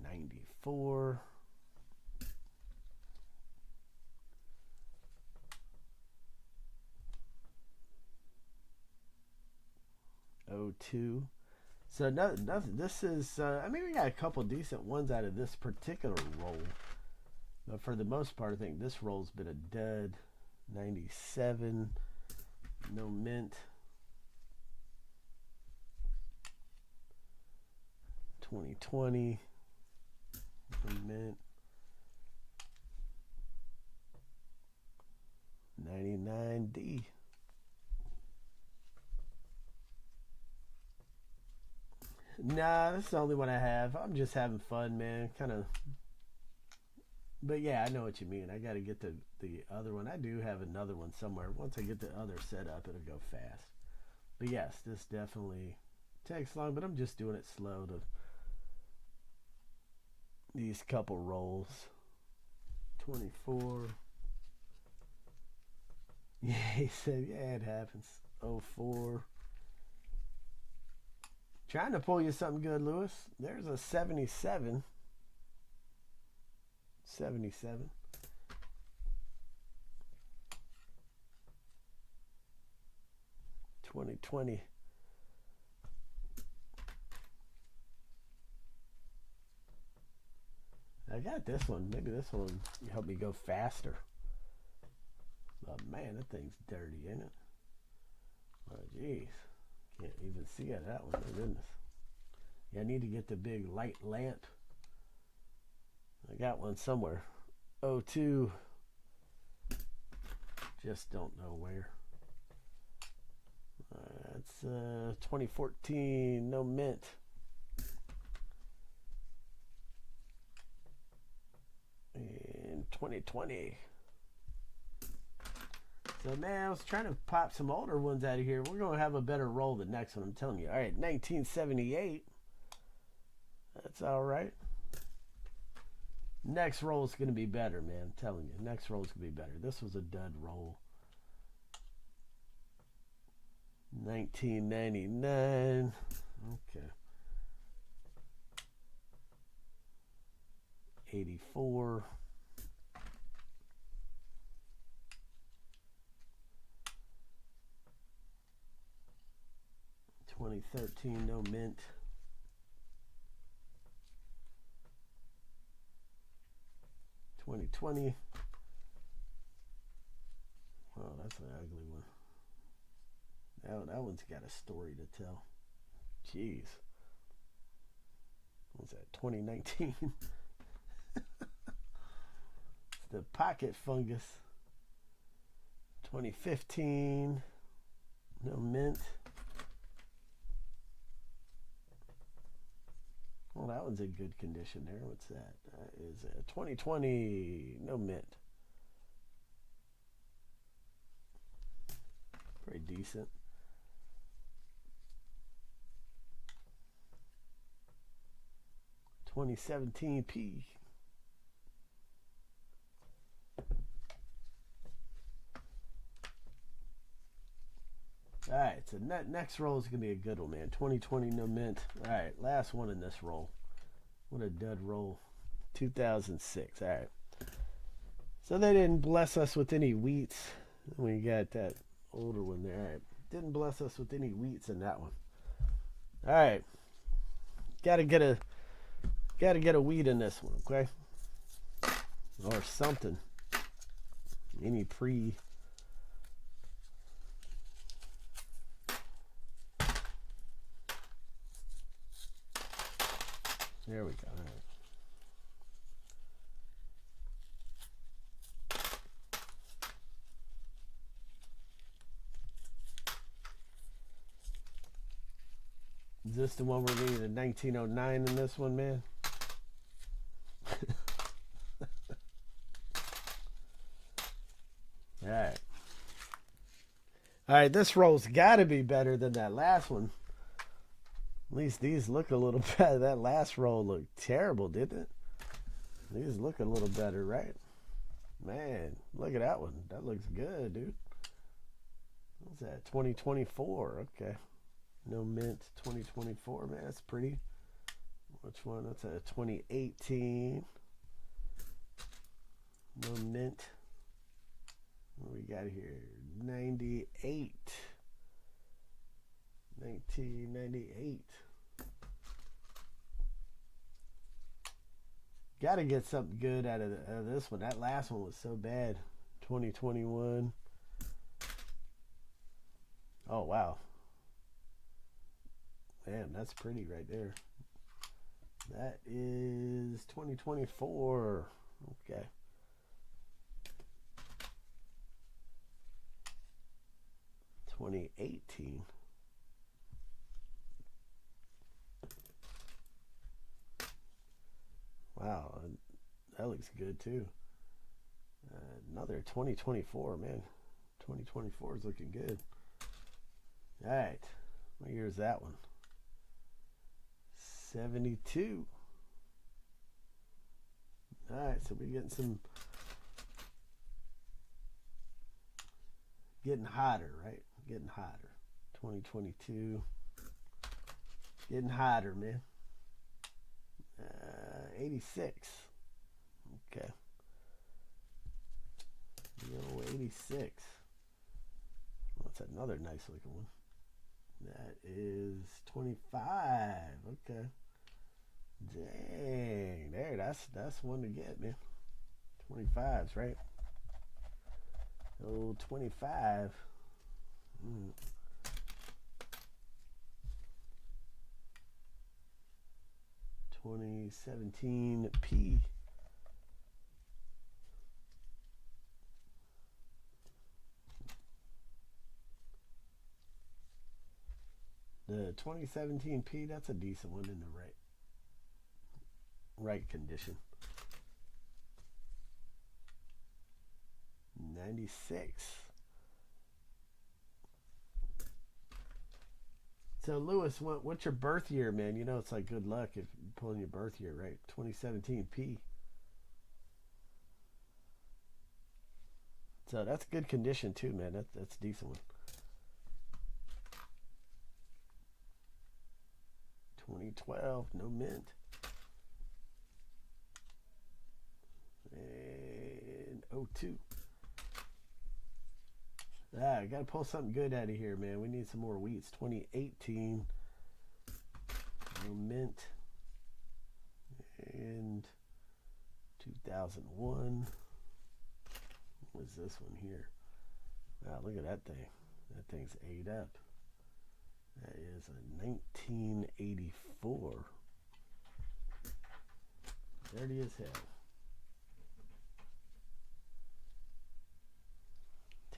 94. 02. So nothing. This is. I mean, we got a couple decent ones out of this particular roll, but for the most part, I think this roll's been a dud. 97. No mint. 2020. No mint. 99D. Nah, that's the only one I have. I'm just having fun, man. Kind of. But yeah, I know what you mean. I got to get the other one. I do have another one somewhere. Once I get the other set up, it'll go fast. But yes, this definitely takes long, but I'm just doing it slow to these couple rolls. 24. Yeah, he said, yeah, it happens. 04. Trying to pull you something good, Lewis. There's a 77. 77. 2020. I got this one. Maybe this one will help me go faster. Oh man, that thing's dirty, ain't it? Oh jeez. Can't even see out of that one. My goodness. Yeah, I need to get the big light lamp. I got one somewhere. 02. Just don't know where. That's 2014. No mint. And 2020. So man, I was trying to pop some older ones out of here. We're going to have a better roll the next one, I'm telling you. All right, 1978. That's all right. Next roll is going to be better, man. I'm telling you. Next roll is going to be better. This was a dud roll. 1999. Okay. 84. 2013, no mint. 2020. Oh, that's an ugly one. That one's got a story to tell. Jeez. What was that? 2019. It's the pocket fungus. 2015. No mint. Well, that one's in good condition there. What's that? That is a 2020. No mint. Very decent. $2017P. All right, so next roll is going to be a good one, man. 2020 no mint. All right, last one in this roll. What a dud roll. 2006. All right. So they didn't bless us with any wheats. We got that older one there. All right. Didn't bless us with any wheats in that one. All right. Got to get a wheat in this one, okay? Or something. Any pre. There we go. All right. Is this the one we're reading in 1909 in this one, man? All right. All right, this roll's got to be better than that last one. At least these look a little better. That last roll looked terrible, didn't it? These look a little better, right? Man, look at that one. That looks good, dude. What's that? 2024. Okay. No mint 2024. Man, that's pretty. Which one? That's a 2018. No mint. What we got here? 98. 1998. Got to get something good out of this one. That last one was so bad. 2021. Oh, wow. Man, that's pretty right there. That is 2024. Okay. $2018. Wow, that looks good too. Another 2024, man. 2024 is looking good. All right, what year is that one? 72. All right, so we're getting hotter, right? Getting hotter. 2022. Getting hotter, man. 86. Okay. Yo, 86. Well, that's another nice looking one. That is 25. Okay. Dang. There, that's one to get, man. 25s, right? Oh, 25. 2017 P. The 2017 P, that's a decent one in the right condition. 96. So Lewis, what's your birth year, man? You know it's like good luck if you're pulling your birth year, right? 2017 P. So that's good condition too, man. That's a decent one. 2012, no mint. And 02. I gotta pull something good out of here, man. We need some more wheats. 2018, no mint. And 2001. What's this one here? Wow, look at that thing. That thing's ate up. That is a 1984. Dirty as hell.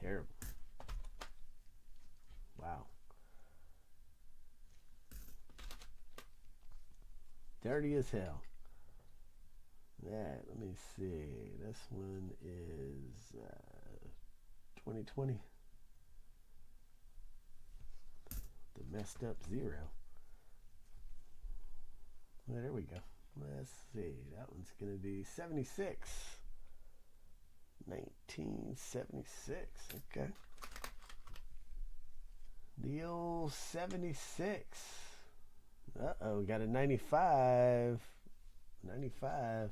Terrible. Wow. Dirty as hell. That, let me see. This one is 2020. The messed up 0. Well, there we go. Let's see. That one's going to be 76. 1976. Okay. The The old 76. Uh-oh, got a 95. 95.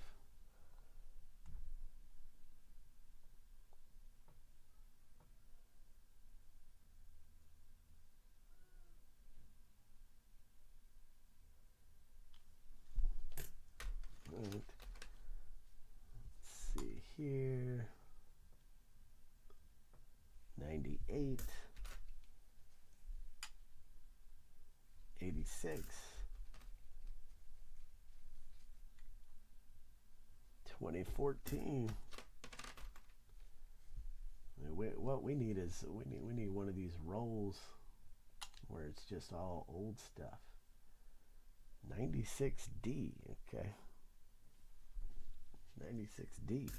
Right. Let's see here. 98. 86. 2014. What we need is we need one of these rolls where it's just all old stuff. 96D, okay. 96D.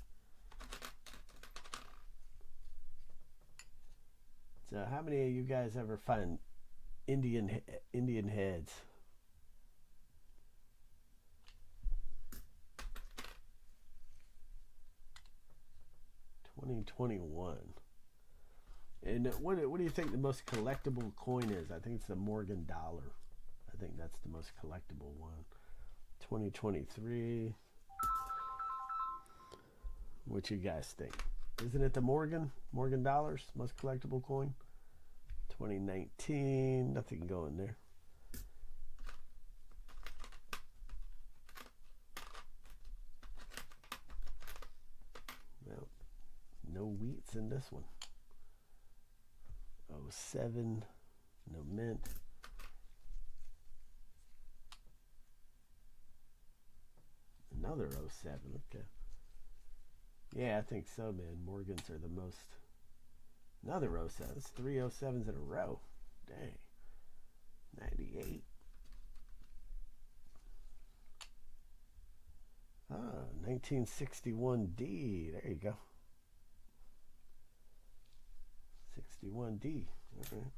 So how many of you guys ever find Indian heads? $20.21. And what do you think the most collectible coin is? I think it's the Morgan dollar. I think that's the most collectible one. 2023. What you guys think? Isn't it the Morgan dollars, most collectible coin? 2019, nothing going there. Well, no wheats in this one. 07, no mint. Another 07, okay. Yeah, I think so, man. Morgans are the most. Another 07. It's 3 07s in a row. Dang. 98. Ah, 1961D. There you go. 61D. Okay.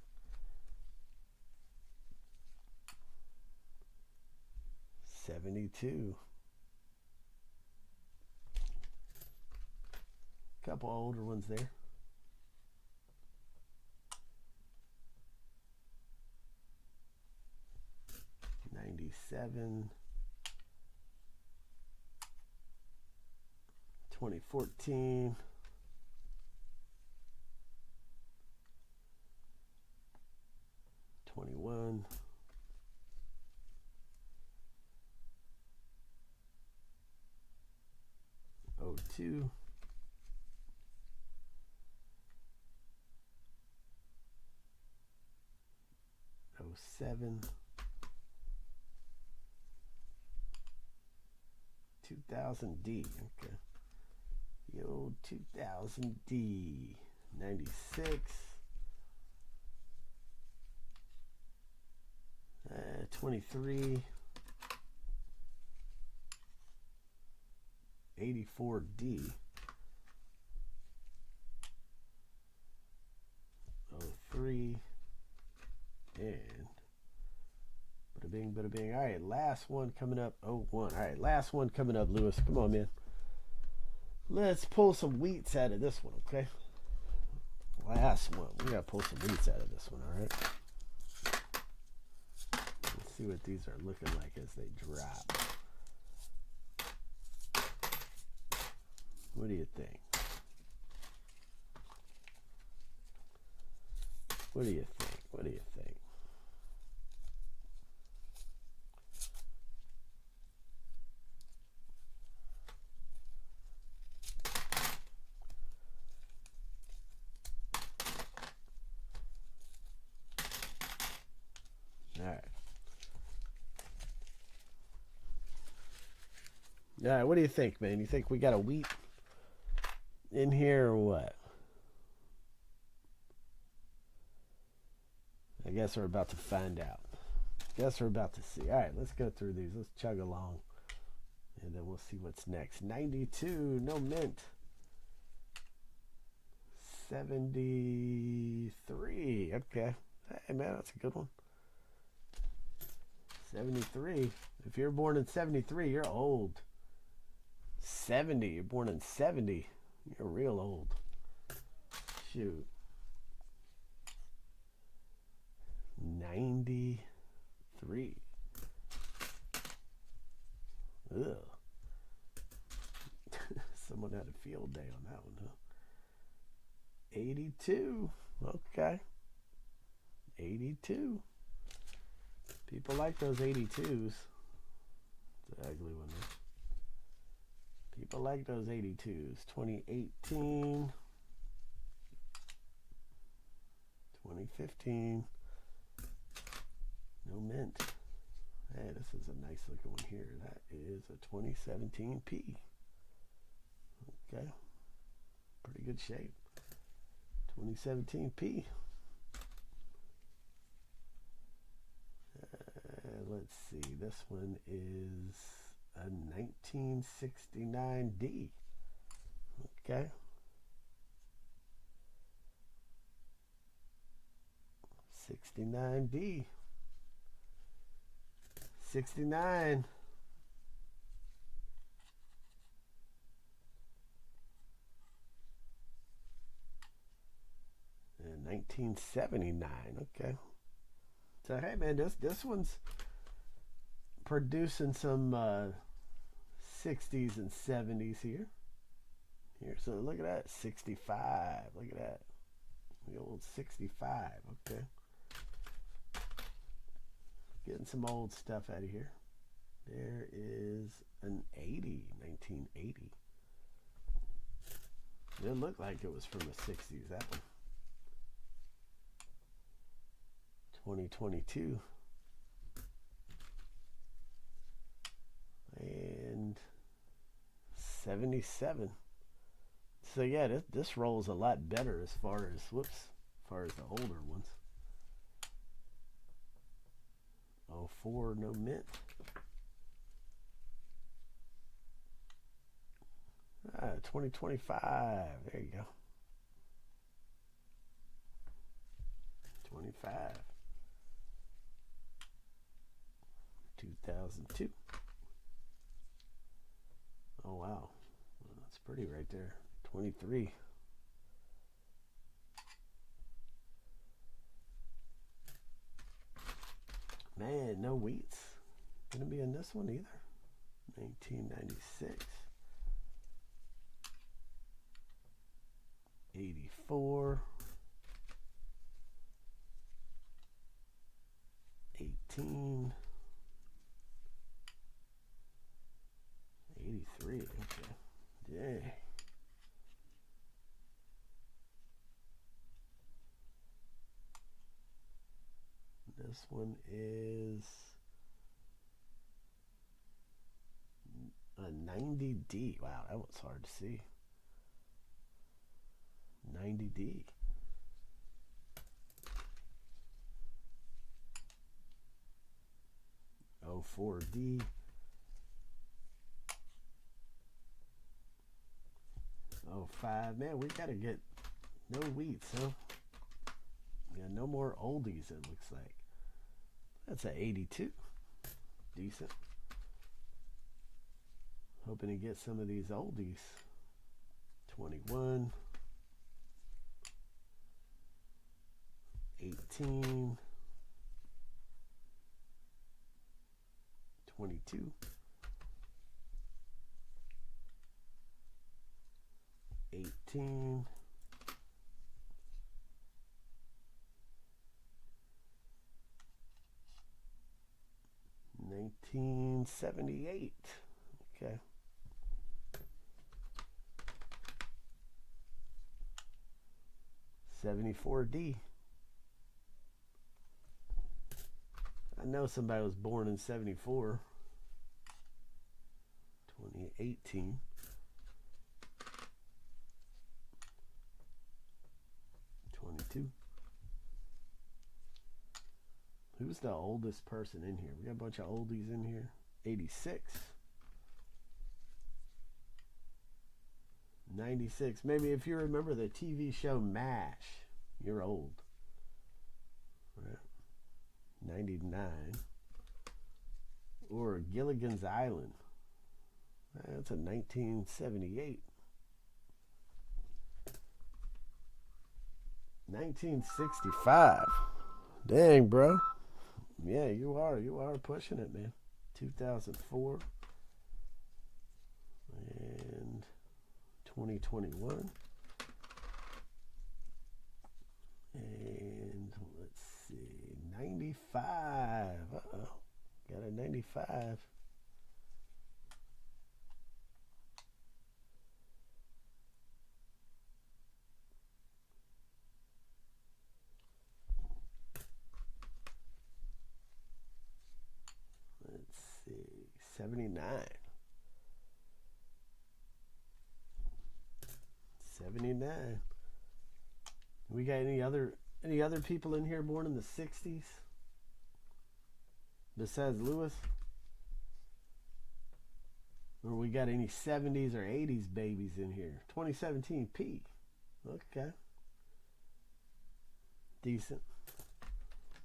$72. Couple older ones there. $97. 2014. $21. 02. 07. 2000D. Okay. The old 2000D. 96. 23. 84D. 03. And bada bing. All right, last one coming up. 01. All right, last one coming up, Lewis. Come on, man. Let's pull some wheats out of this one, okay? Last one. We got to pull some wheats out of this one, all right? Let's see what these are looking like as they drop. What do you think? What do you think? What do you think? All right, what do you think, man? You think we got a wheat in here or what? I guess we're about to find out. Guess we're about to see. All right, let's go through these. Let's chug along. And then we'll see what's next. 92, no mint. 73. Okay. Hey, man, that's a good one. 73. If you're born in 73, you're old. 70. You're born in 70. You're real old. Shoot. 93. Ugh. Someone had a field day on that one, huh? 82. Okay. 82. People like those 82s. It's an ugly one, though. People like those 82s. 2018. 2015. No mint. Hey, this is a nice looking one here. That is a 2017 P. Okay. Pretty good shape. 2017 P. Let's see. This one is a 1969 D. Okay. 69 D. 69. And 1979. Okay. So hey man, this one's producing some 60s and 70s here. So look at that, 65. Look at that, the old 65. Okay. Getting some old stuff out of here. There is an 80, 1980. It looked like it was from the 60s, that one. 2022. And 77. So yeah, this rolls a lot better as far as the older ones. 04, no mint. 2025. There you go. 25. 2002. Oh wow, well, that's pretty right there. 23. Man, no wheats. Gonna be in this one either. 1996. 84. 18. 83. Okay. Dang. This one is a 90D. Wow, that one's hard to see. 90D. Oh, 4D. 05. Man, we gotta get no wheats, huh? Yeah, no more oldies, it looks like. That's a 82. Decent. Hoping to get some of these oldies. 21. 18. 22. 18. 1978. Okay. $74D. I know somebody was born in 74. 2018. 22. Who's the oldest person in here? We got a bunch of oldies in here. 86. 96. Maybe if you remember the TV show MASH, you're old. Right. 99. Or Gilligan's Island. That's a 1978. 1965. Dang, bro. Yeah, you are. You are pushing it, man. 2004 and 2021. And let's see, 95. Uh-oh. Got a 95. Let's see, 79. 79. We got any other people in here born in the 60s besides Lewis? Or we got any 70s or 80s babies in here? 2017 P. Okay. Decent.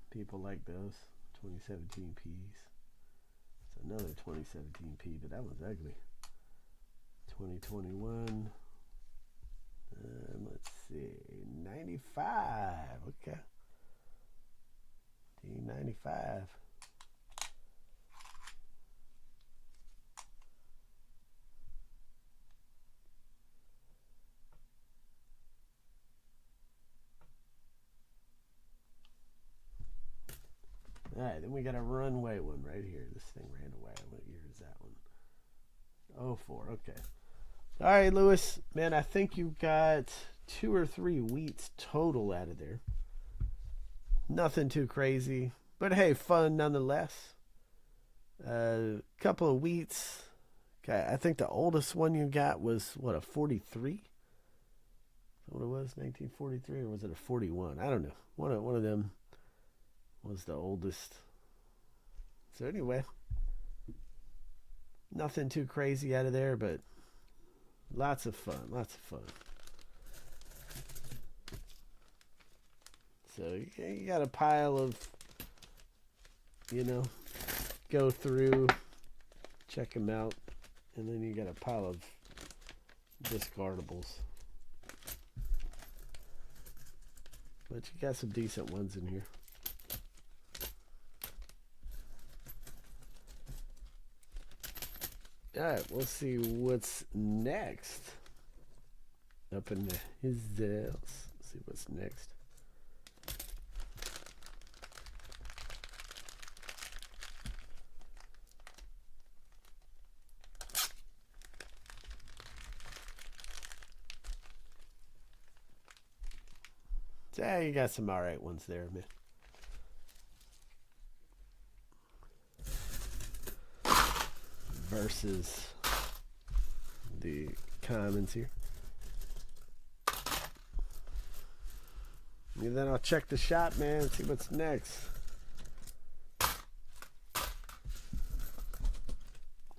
People like those. 2017 Ps. It's another 2017 P, but that one's ugly. 2021. Let's see. 95. Okay. D95. All right, then we got a runway one right here. This thing ran away. What year is that one? Oh, 04. Okay. All right, Lewis. Man, I think you got 2 or 3 wheats total out of there. Nothing too crazy, but hey, fun nonetheless. A couple of wheats. Okay, I think the oldest one you got was what, a 43? Is that what it was? 1943, or was it a 41? I don't know. One of them was the oldest. So anyway, nothing too crazy out of there, but lots of fun. Lots of fun. So you got a pile of, go through, check them out, and then you got a pile of discardables. But you got some decent ones in here. Alright, we'll see what's next. Up in his house. See what's next. Yeah, you got some alright ones there, man. Versus the commons here. And then I'll check the shop, man, and see what's next.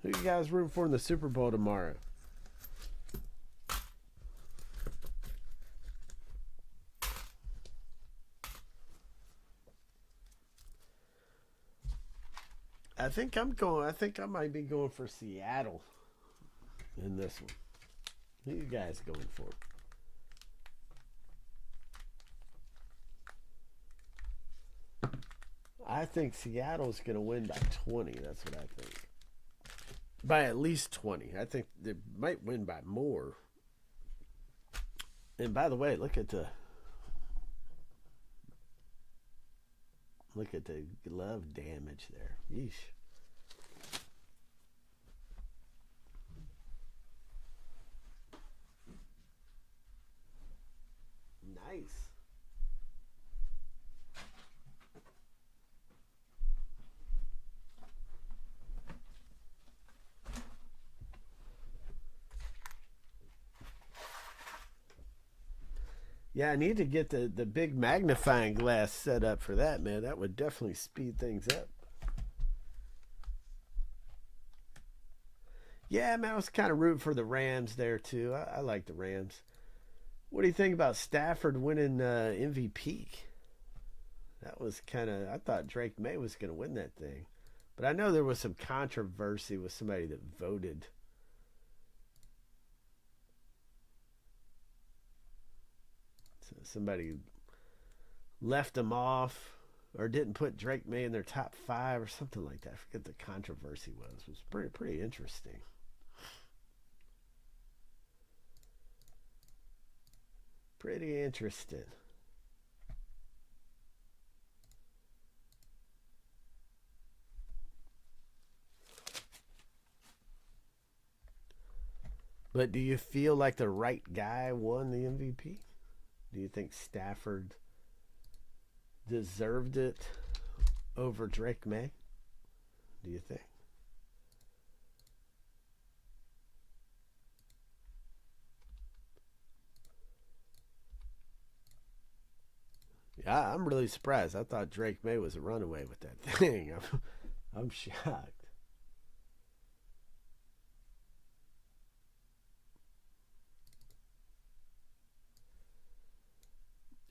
Who you guys rooting for in the Super Bowl tomorrow? I think I might be going for Seattle in this one. Who you guys going for? I think Seattle's going to win by 20. That's what I think. By at least 20. I think they might win by more. And by the way, look at the glove damage there. Yeesh. Nice. Yeah, I need to get the big magnifying glass set up for that, man. That would definitely speed things up. Yeah, man, I was kind of rooting for the Rams there, too. I like the Rams. What do you think about Stafford winning MVP? That was I thought Drake May was going to win that thing. But I know there was some controversy with somebody that voted. So somebody left him off or didn't put Drake May in their top 5 or something like that. I forget the controversy was. It was pretty interesting. Pretty interesting. But do you feel like the right guy won the MVP? Do you think Stafford deserved it over Drake May? Do you think? Yeah, I'm really surprised. I thought Drake May was a runaway with that thing. I'm shocked.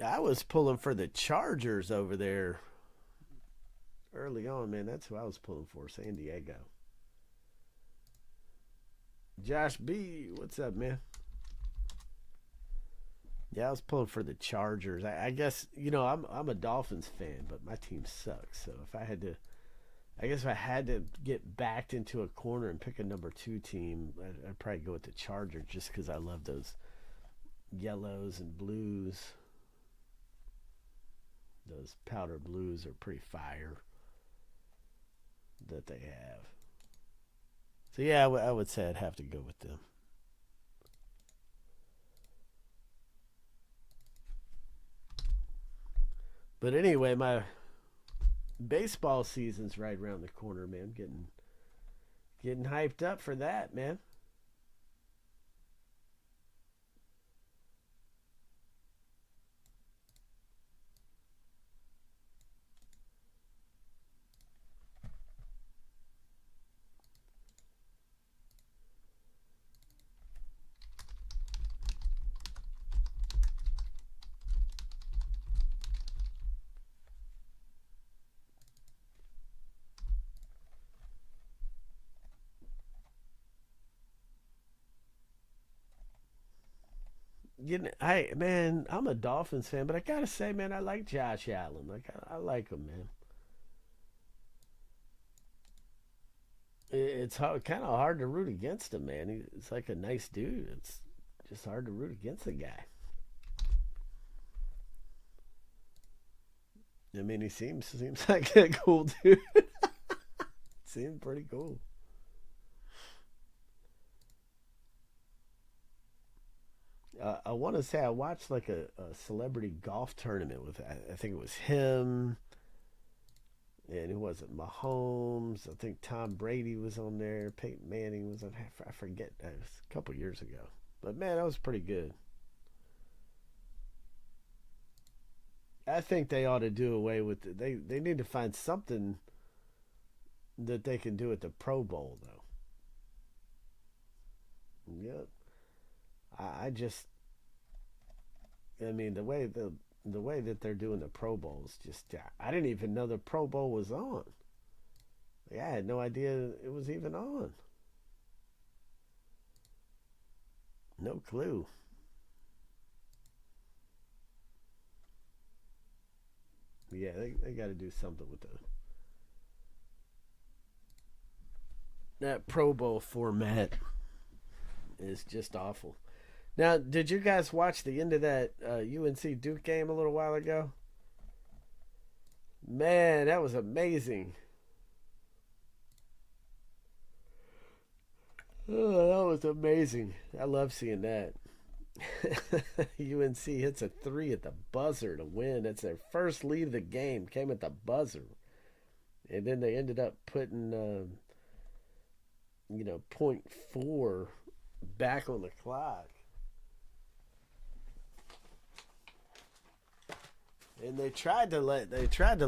I was pulling for the Chargers over there early on, man. That's who I was pulling for, San Diego. Josh B, what's up, man? Yeah, I was pulling for the Chargers. I guess I'm a Dolphins fan, but my team sucks. So if I had to, I guess if I had to get backed into a corner and pick a number 2 team, I'd probably go with the Chargers just because I love those yellows and blues. Those powder blues are pretty fire that they have. So yeah, I would say I'd have to go with them. But anyway, my baseball season's right around the corner, man. Getting hyped up for that, man. Hey man, I'm a Dolphins fan, but I gotta say, man, I like Josh Allen. Like I like him, man. It's kind of hard to root against him, man. He's like a nice dude. It's just hard to root against the guy. I mean, he seems like a cool dude. Seems pretty cool. I want to say I watched like a celebrity golf tournament with I think it was him and it wasn't Mahomes. I think Tom Brady was on there. Peyton Manning was on. I forget. It was a couple years ago, but man, that was pretty good. I think they ought to do away with it. They need to find something that they can do at the Pro Bowl though. Yep. I just I mean the way that they're doing the Pro Bowl is just I didn't even know the Pro Bowl was on. Like, I had no idea it was even on. No clue. Yeah, they got to do something with that Pro Bowl format is just awful. Now, did you guys watch the end of that UNC Duke game a little while ago? Man, that was amazing. Oh, that was amazing. I love seeing that. UNC hits a 3 at the buzzer to win. That's their first lead of the game. Came at the buzzer, and then they ended up putting point .4 back on the clock. And they tried to let Duke. They tried to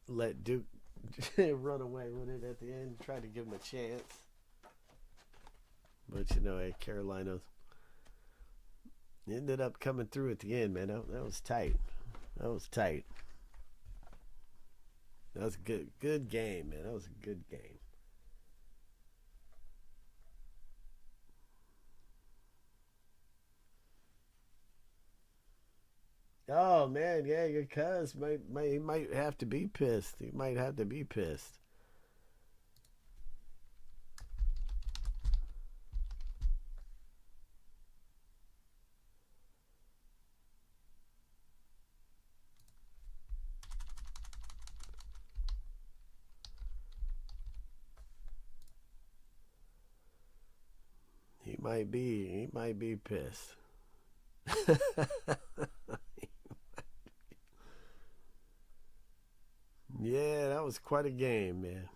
let Duke run away with it at the end. Tried to give him a chance, but hey, Carolina ended up coming through at the end. Man, that was tight. That was tight. That was a good game, man. That was a good game. Oh man, yeah, your cuz he might have to be pissed. He might have to be pissed. He might be pissed. Yeah, that was quite a game, man.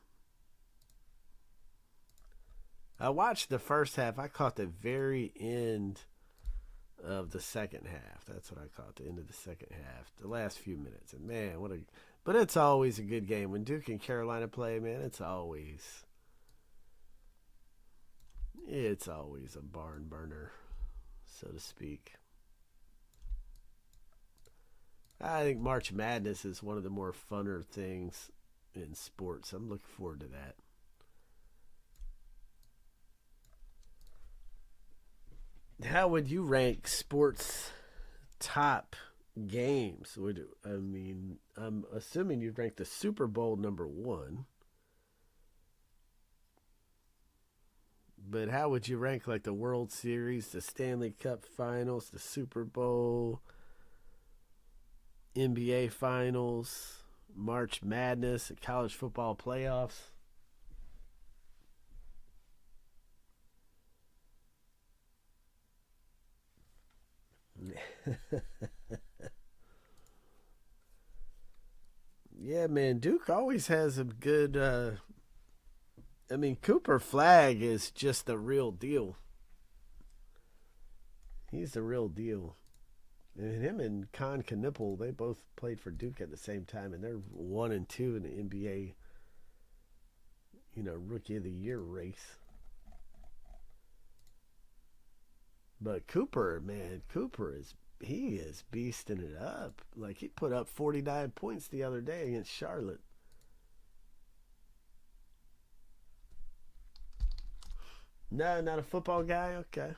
I watched the first half. I caught the very end of the second half. That's what I caught, the end of the second half, the last few minutes. And man, what a but it's always a good game when Duke and Carolina play, man. It's always a barn burner, so to speak. I think March Madness is one of the more funner things in sports. I'm looking forward to that. How would you rank sports top games? Would I mean? I'm assuming you'd rank the Super Bowl number one, but how would you rank like the World Series, the Stanley Cup Finals, the Super Bowl, NBA Finals, March Madness, college football playoffs? Yeah, man, Duke always has a good. I mean, Cooper Flag is just the real deal. He's the real deal. And him and Con Knipple, they both played for Duke at the same time, and they're 1 and 2 in the NBA, Rookie of the Year race. But Cooper, man, he is beasting it up. Like he put up 49 points the other day against Charlotte. No, not a football guy. Okay.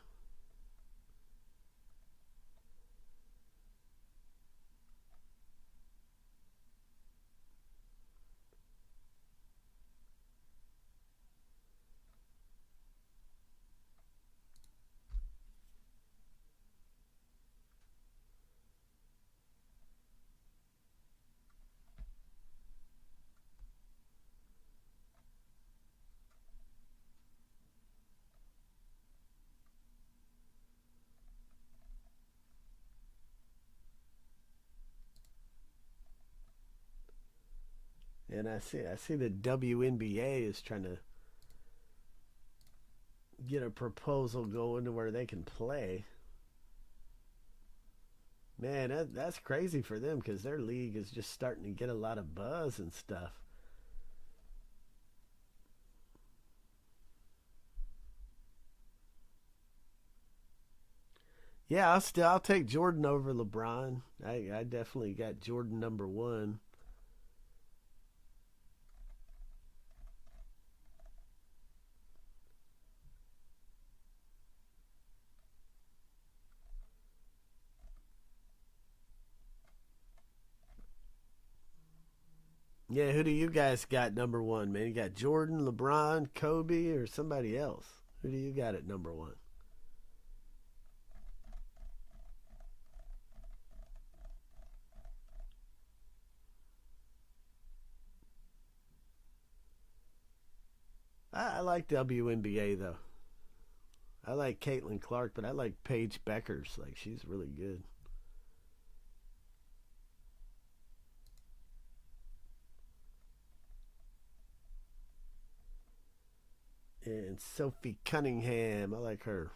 And I see the WNBA is trying to get a proposal going to where they can play. Man, that's crazy for them because their league is just starting to get a lot of buzz and stuff. Yeah, I'll take Jordan over LeBron. I definitely got Jordan number one. Yeah, who do you guys got number one, man? You got Jordan, LeBron, Kobe, or somebody else? Who do you got at number one? I like WNBA though. I like Caitlin Clark, but I like Paige Beckers. Like she's really good. And Sophie Cunningham, I like her.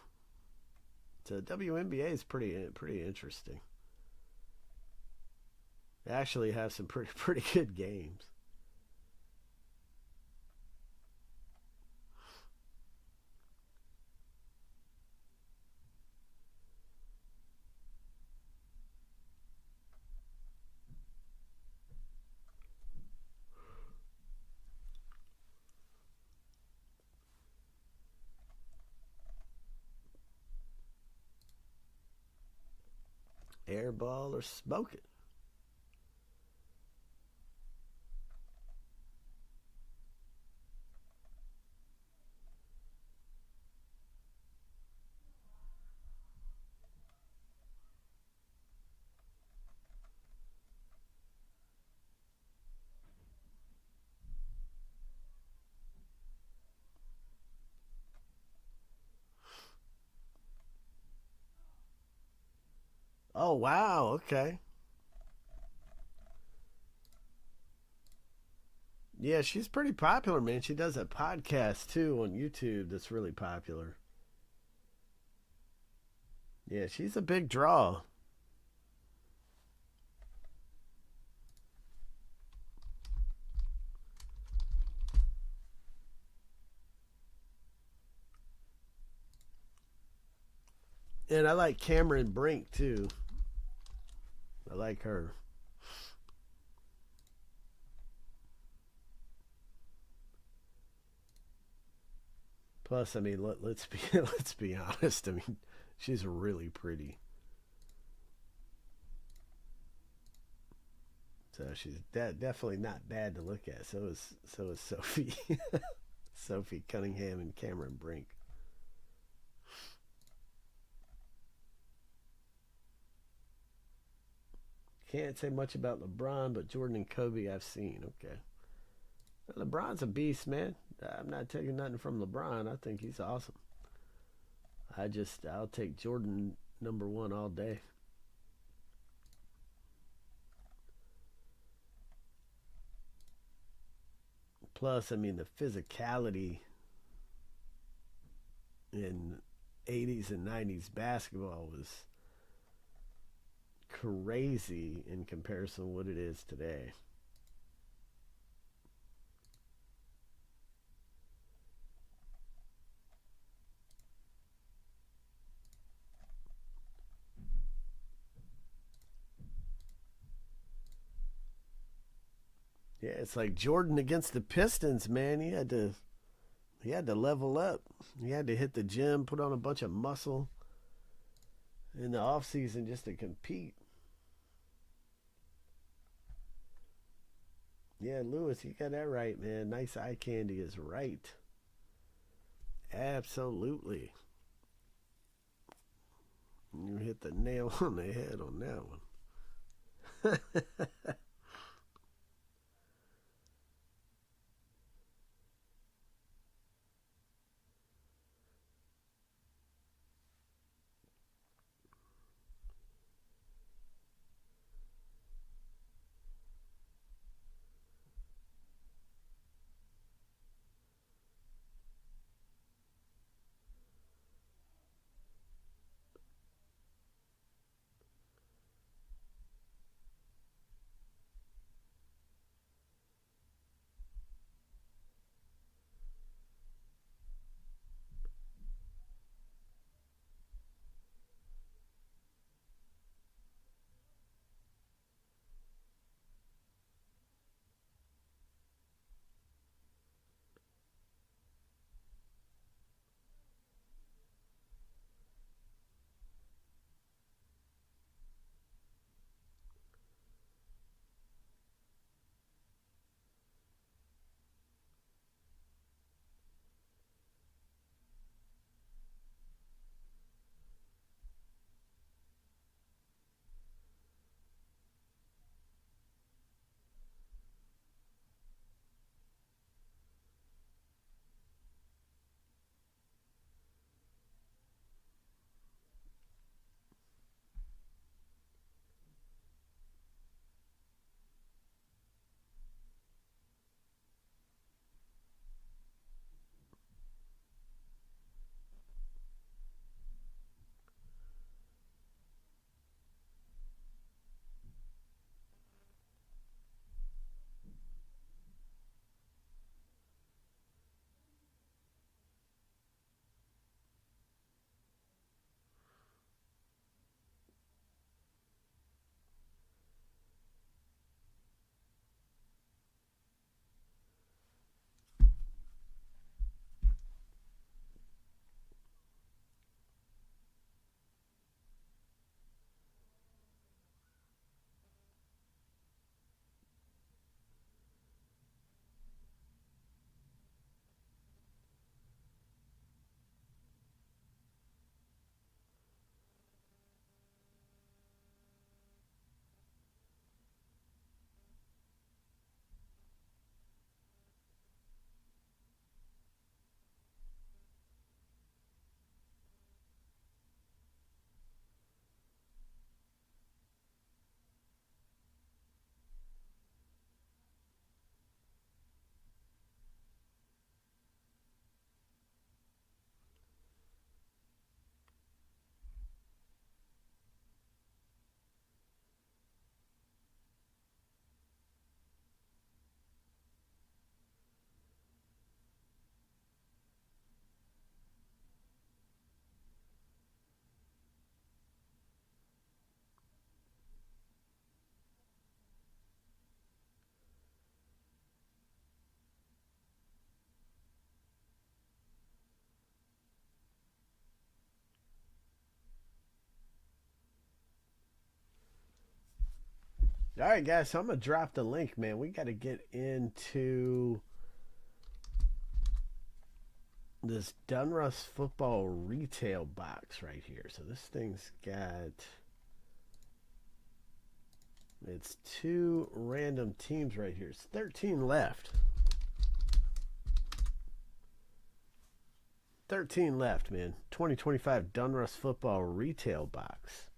So WNBA is pretty interesting. They actually have some pretty good games. Airball or smoke it. Oh, wow. Okay. Yeah, she's pretty popular, man. She does a podcast too on YouTube that's really popular. Yeah, she's a big draw. And I like Cameron Brink too. I like her. Plus, I mean, let's be let's be honest. I mean, she's really pretty. So she's definitely not bad to look at. So is Sophie, Sophie Cunningham and Cameron Brink. Can't say much about LeBron, but Jordan and Kobe I've seen. Okay, LeBron's a beast, man. I'm not taking nothing from LeBron. I think he's awesome. I'll take Jordan number one all day. Plus, I mean, the physicality in 80s and 90s basketball was crazy in comparison to what it is today. Yeah, it's like Jordan against the Pistons, man. He had to level up. He had to hit the gym, put on a bunch of muscle in the off season just to compete. Yeah, Lewis, you got that right, man. Nice eye candy is right. Absolutely. You hit the nail on the head on that one. All right, guys, so I'm going to drop the link, man. We got to get into this Dunruss football retail box right here. So this thing's got, it's 2 random teams right here. It's 13 left. 13 left, man. 2025 Dunruss football retail box.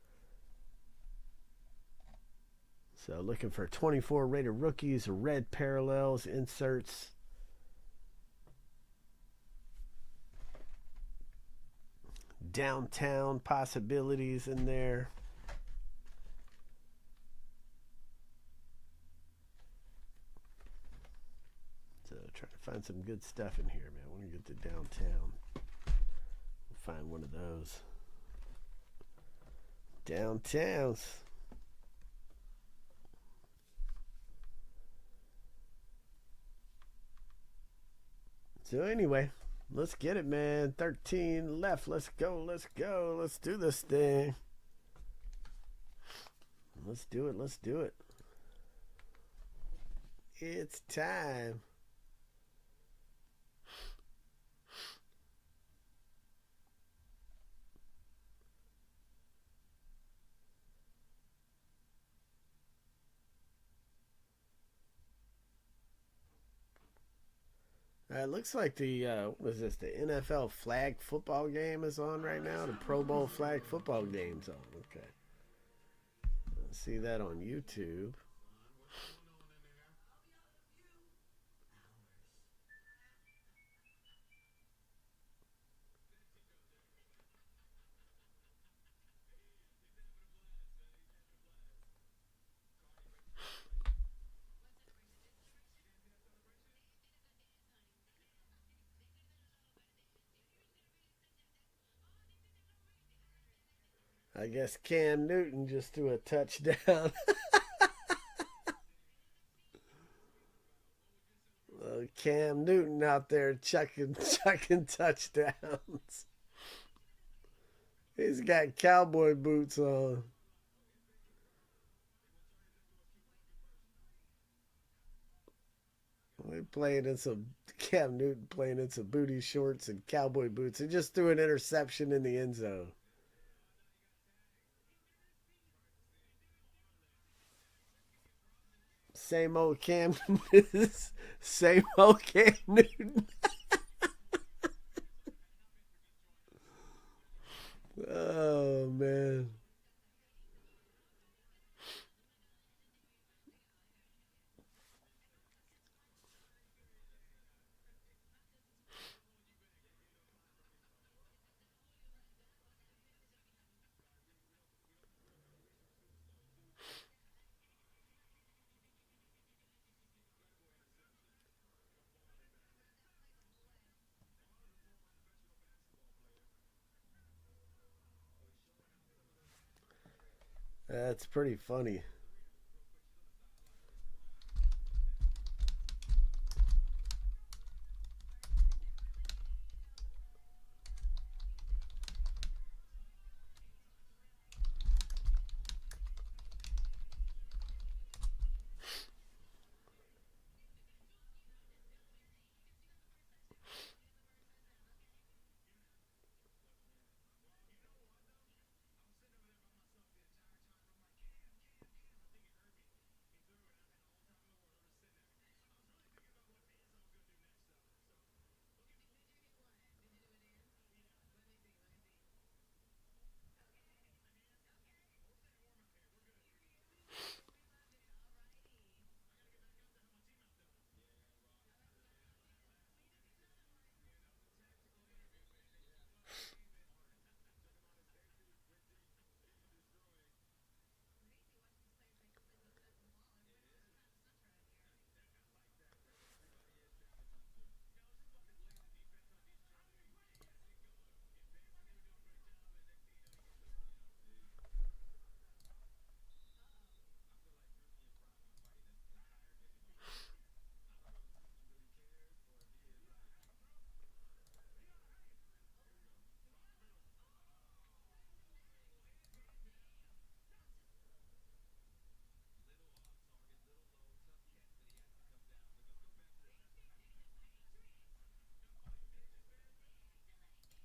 So looking for 24 rated rookies, red parallels, inserts. Downtown possibilities in there. So trying to find some good stuff in here, man. I want to get to downtown. Find one of those. Downtowns. So anyway, let's get it, man. 13 left. Let's go. Let's go. Let's do this thing. Let's do it. Let's do it. It's time. It looks like the what is this? The NFL flag football game is on right now. The Pro Bowl flag football game's on. Okay, see that on YouTube. I guess Cam Newton just threw a touchdown. Cam Newton out there chucking touchdowns. He's got cowboy boots on. They playing in some Cam Newton playing in some booty shorts and cowboy boots and just threw an interception in the end zone. Same old Cam, same old Cam Newton. Oh man. That's pretty funny.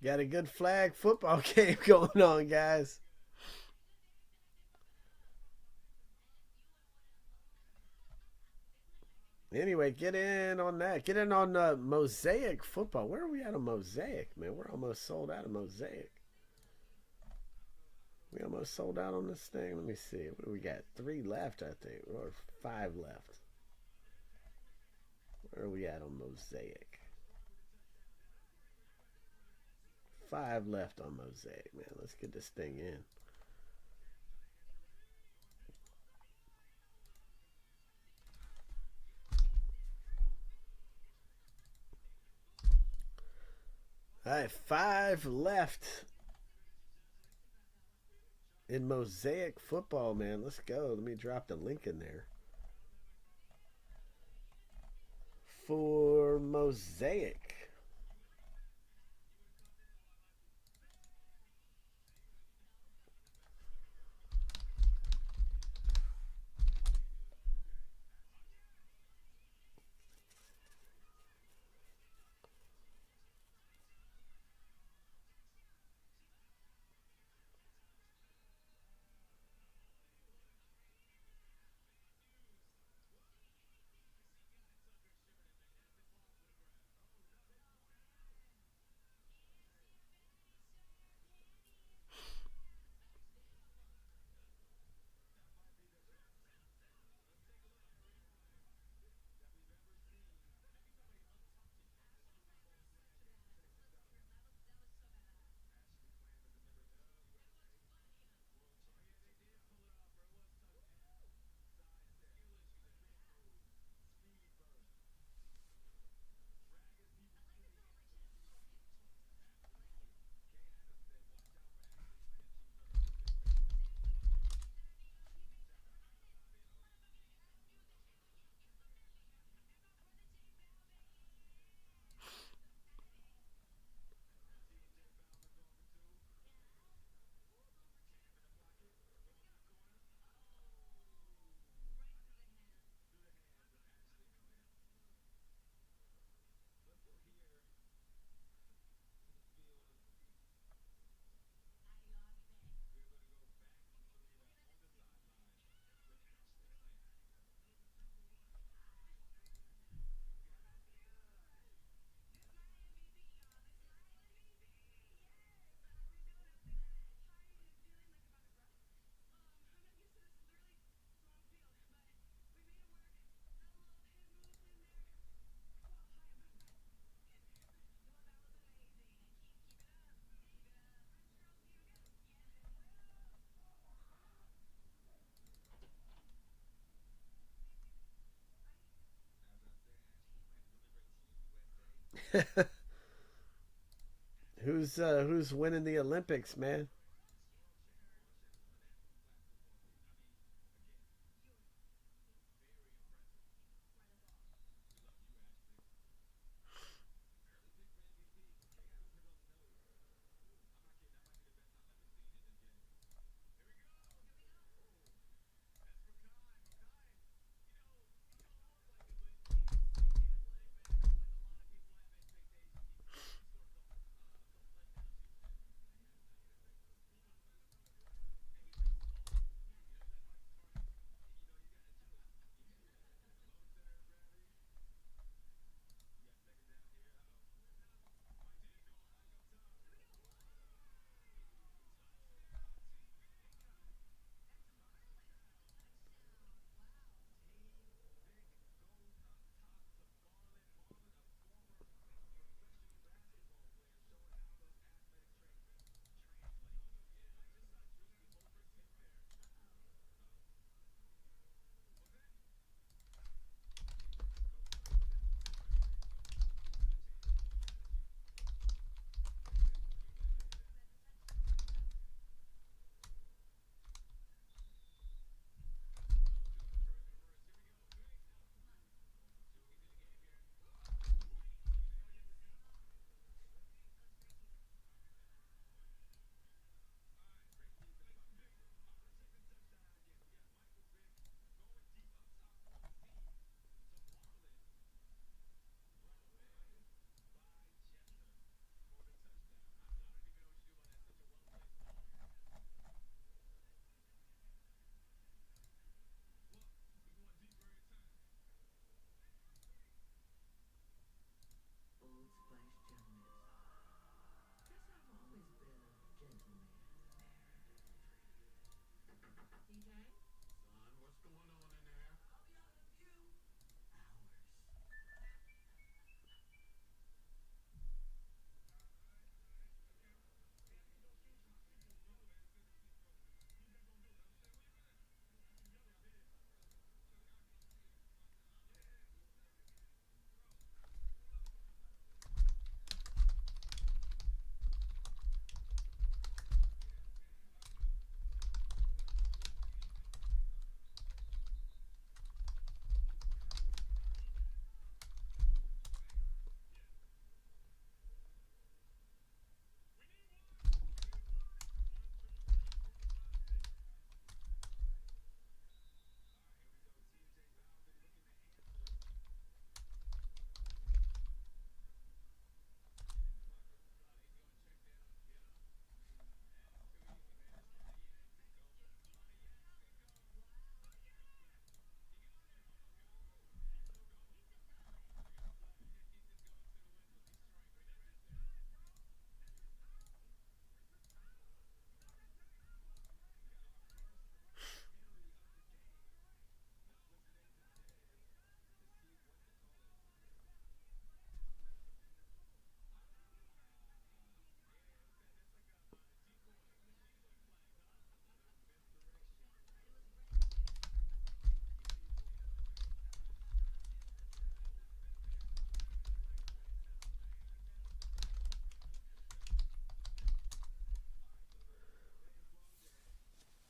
Got a good flag football game going on, guys. Anyway, get in on that. Get in on Mosaic football. Where are we at on Mosaic, man? We're almost sold out of Mosaic. We almost sold out on this thing. Let me see. What do we got? 3 left, I think, or 5 left. Where are we at on Mosaic? 5 left on Mosaic, man. Let's get this thing in. All right, 5 left in Mosaic football, man. Let's go. Let me drop the link in there for Mosaic. Who's winning the Olympics, man?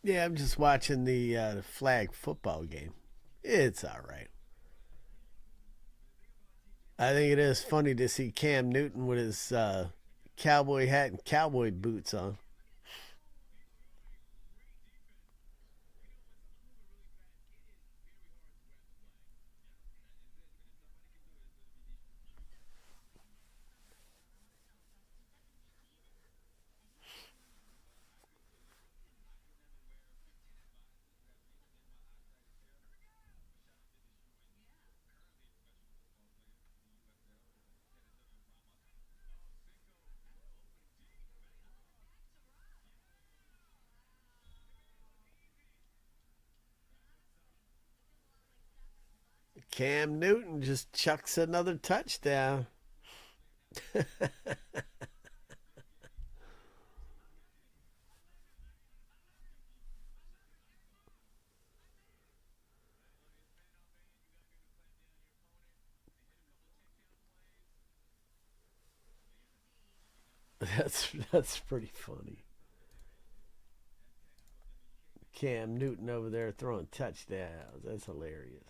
Yeah, I'm just watching the flag football game. It's all right. I think it is funny to see Cam Newton with his cowboy hat and cowboy boots on. Cam Newton just chucks another touchdown. That's pretty funny. Cam Newton over there throwing touchdowns. That's hilarious.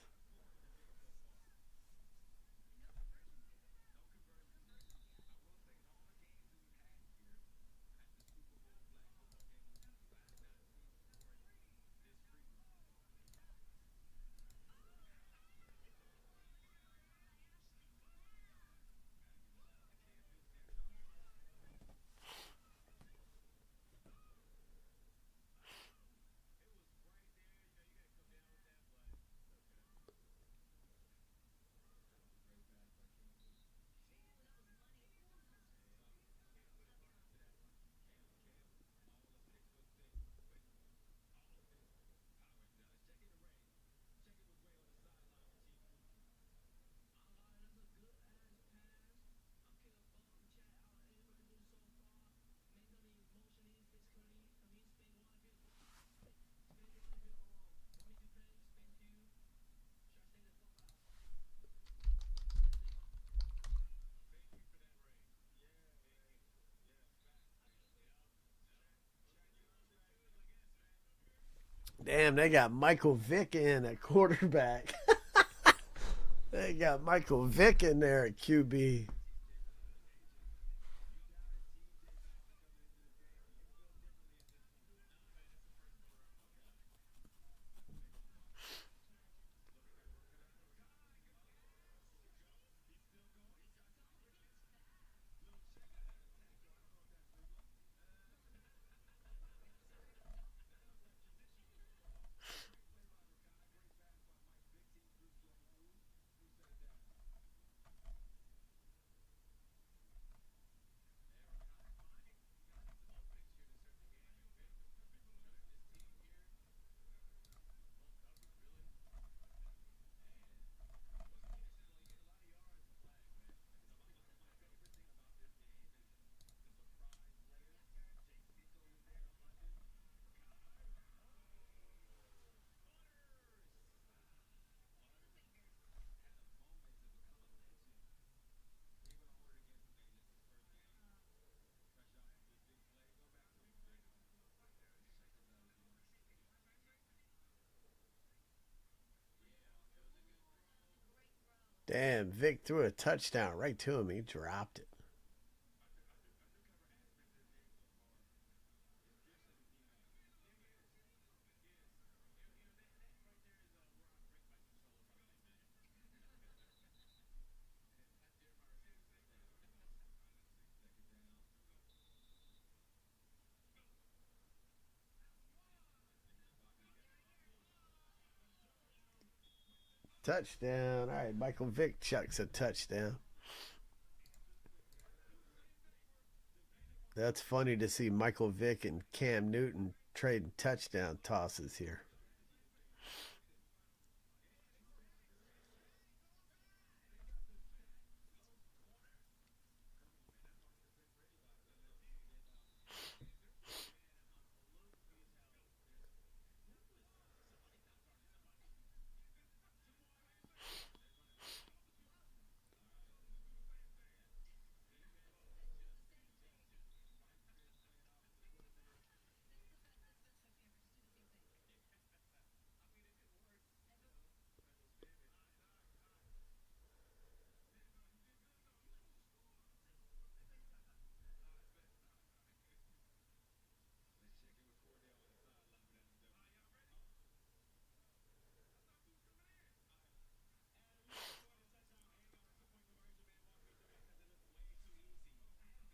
Damn, they got Michael Vick in at quarterback. They got Michael Vick in there at QB. Damn, Vick threw a touchdown right to him. He dropped it. Touchdown. All right, Michael Vick chucks a touchdown. That's funny to see Michael Vick and Cam Newton trading touchdown tosses here.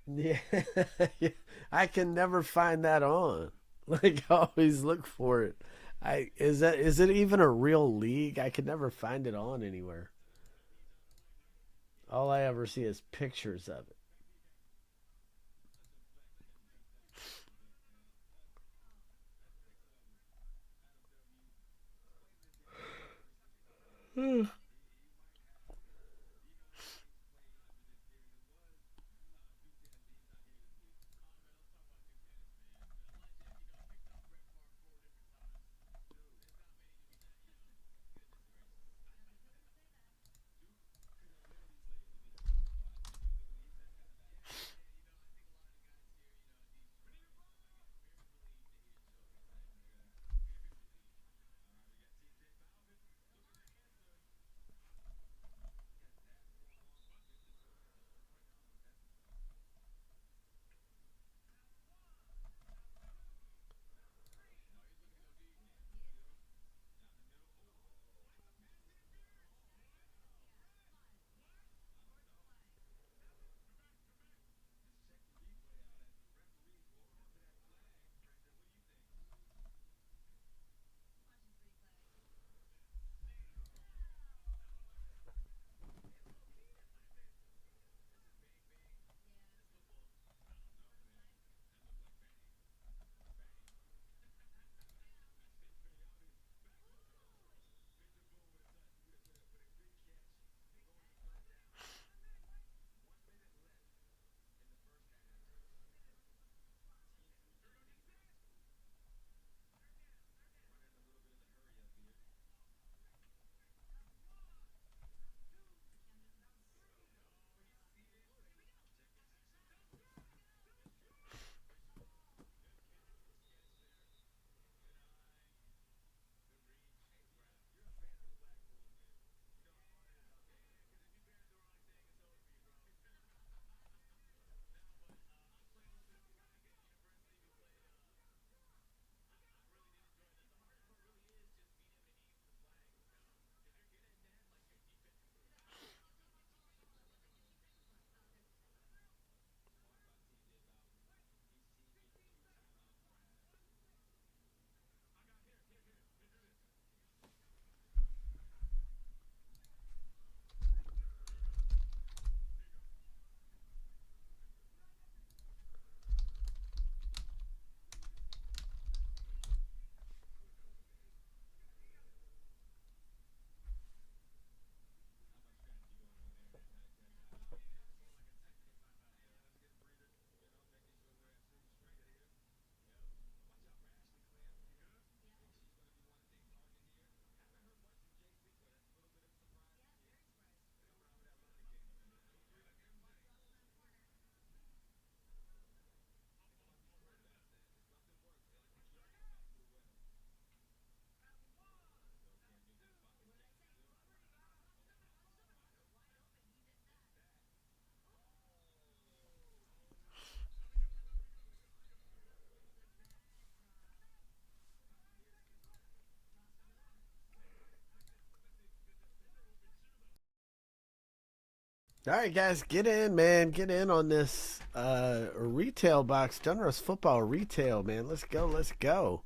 Yeah, I can never find that on. Like I always look for it. I is it even a real league? I could never find it on anywhere. All I ever see is pictures of it. All right, guys, get in, man. Get in on this retail box. Dunruss football retail, man. Let's go. Let's go.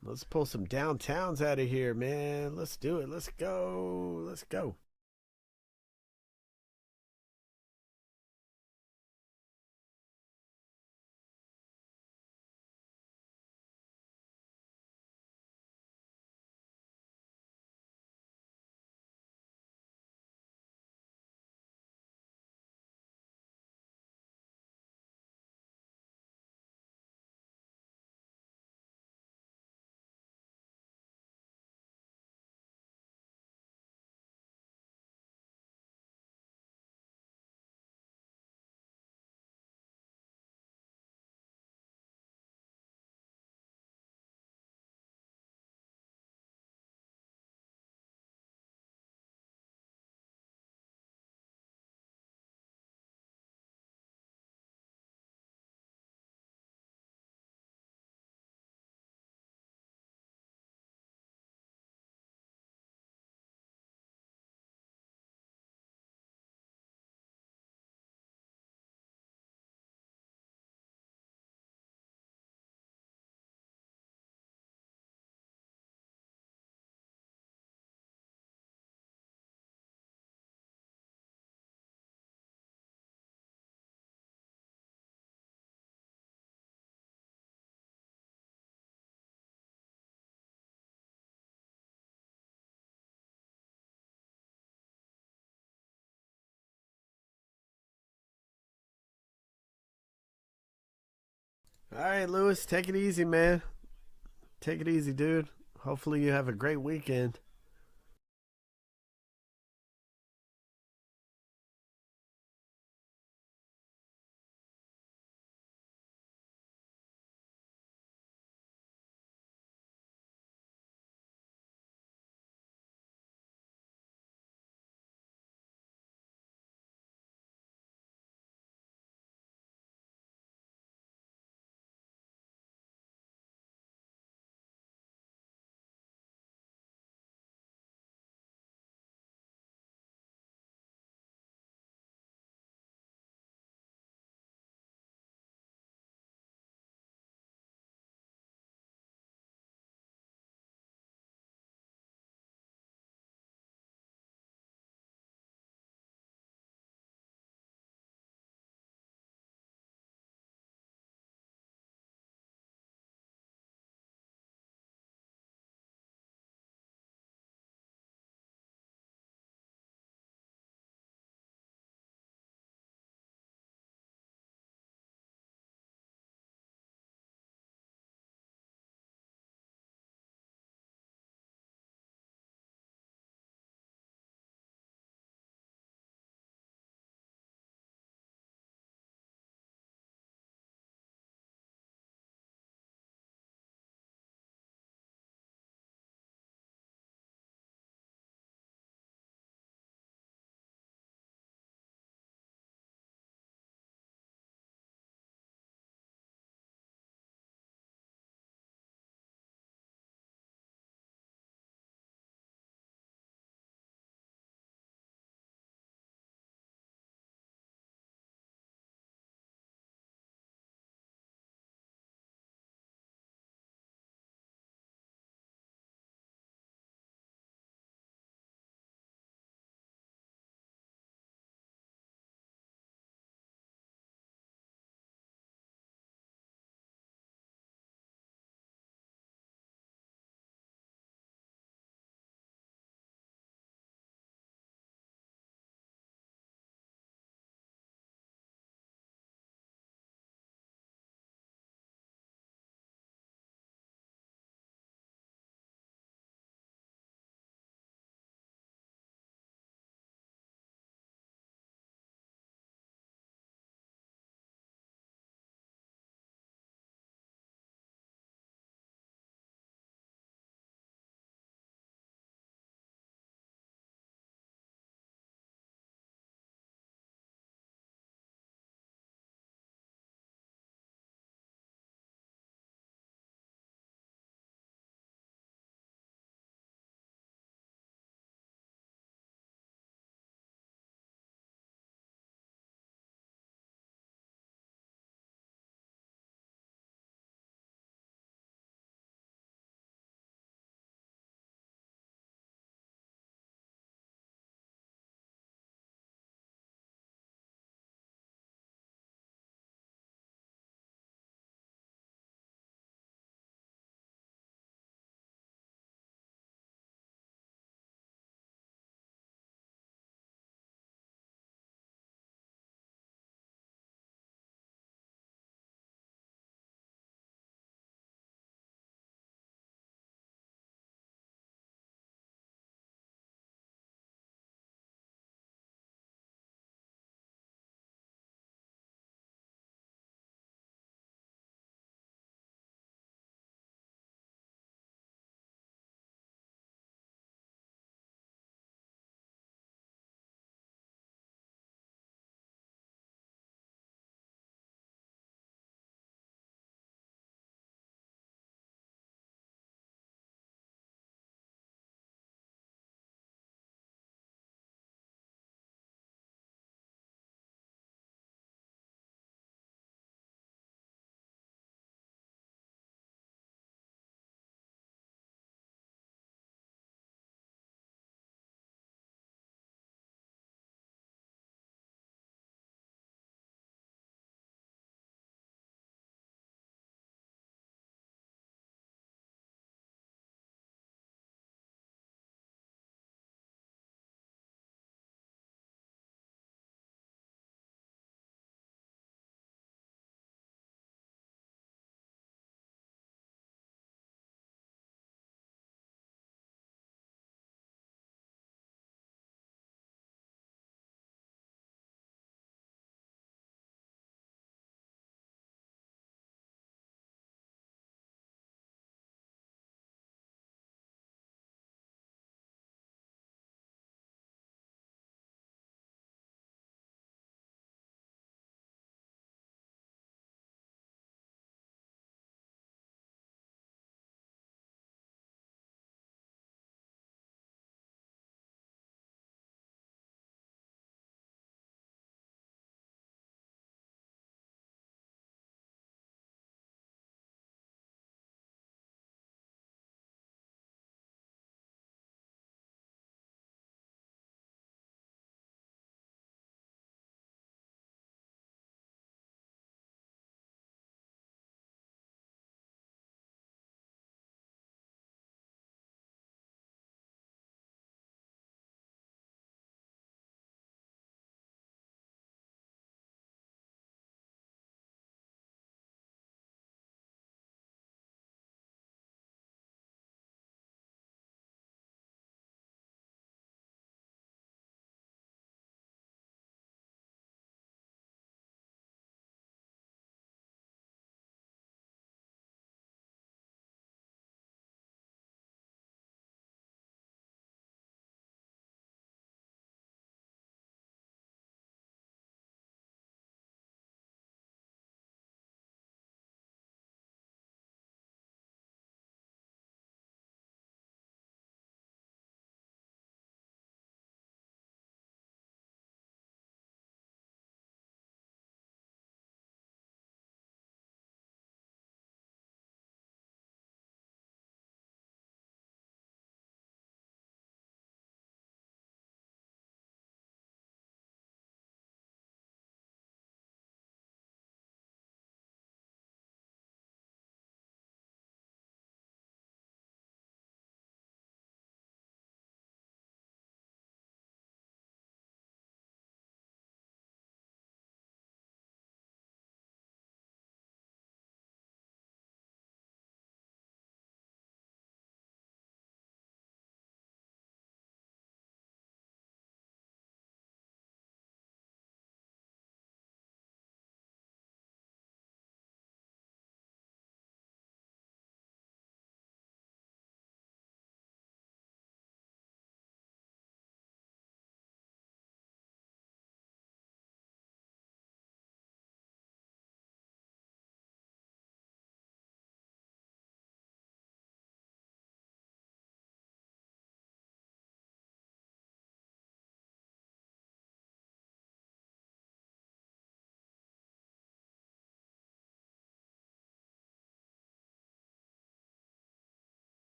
Let's pull some downtowns out of here, man. Let's do it. Let's go. Let's go. All right, Lewis, take it easy, man. Take it easy, dude. Hopefully you have a great weekend.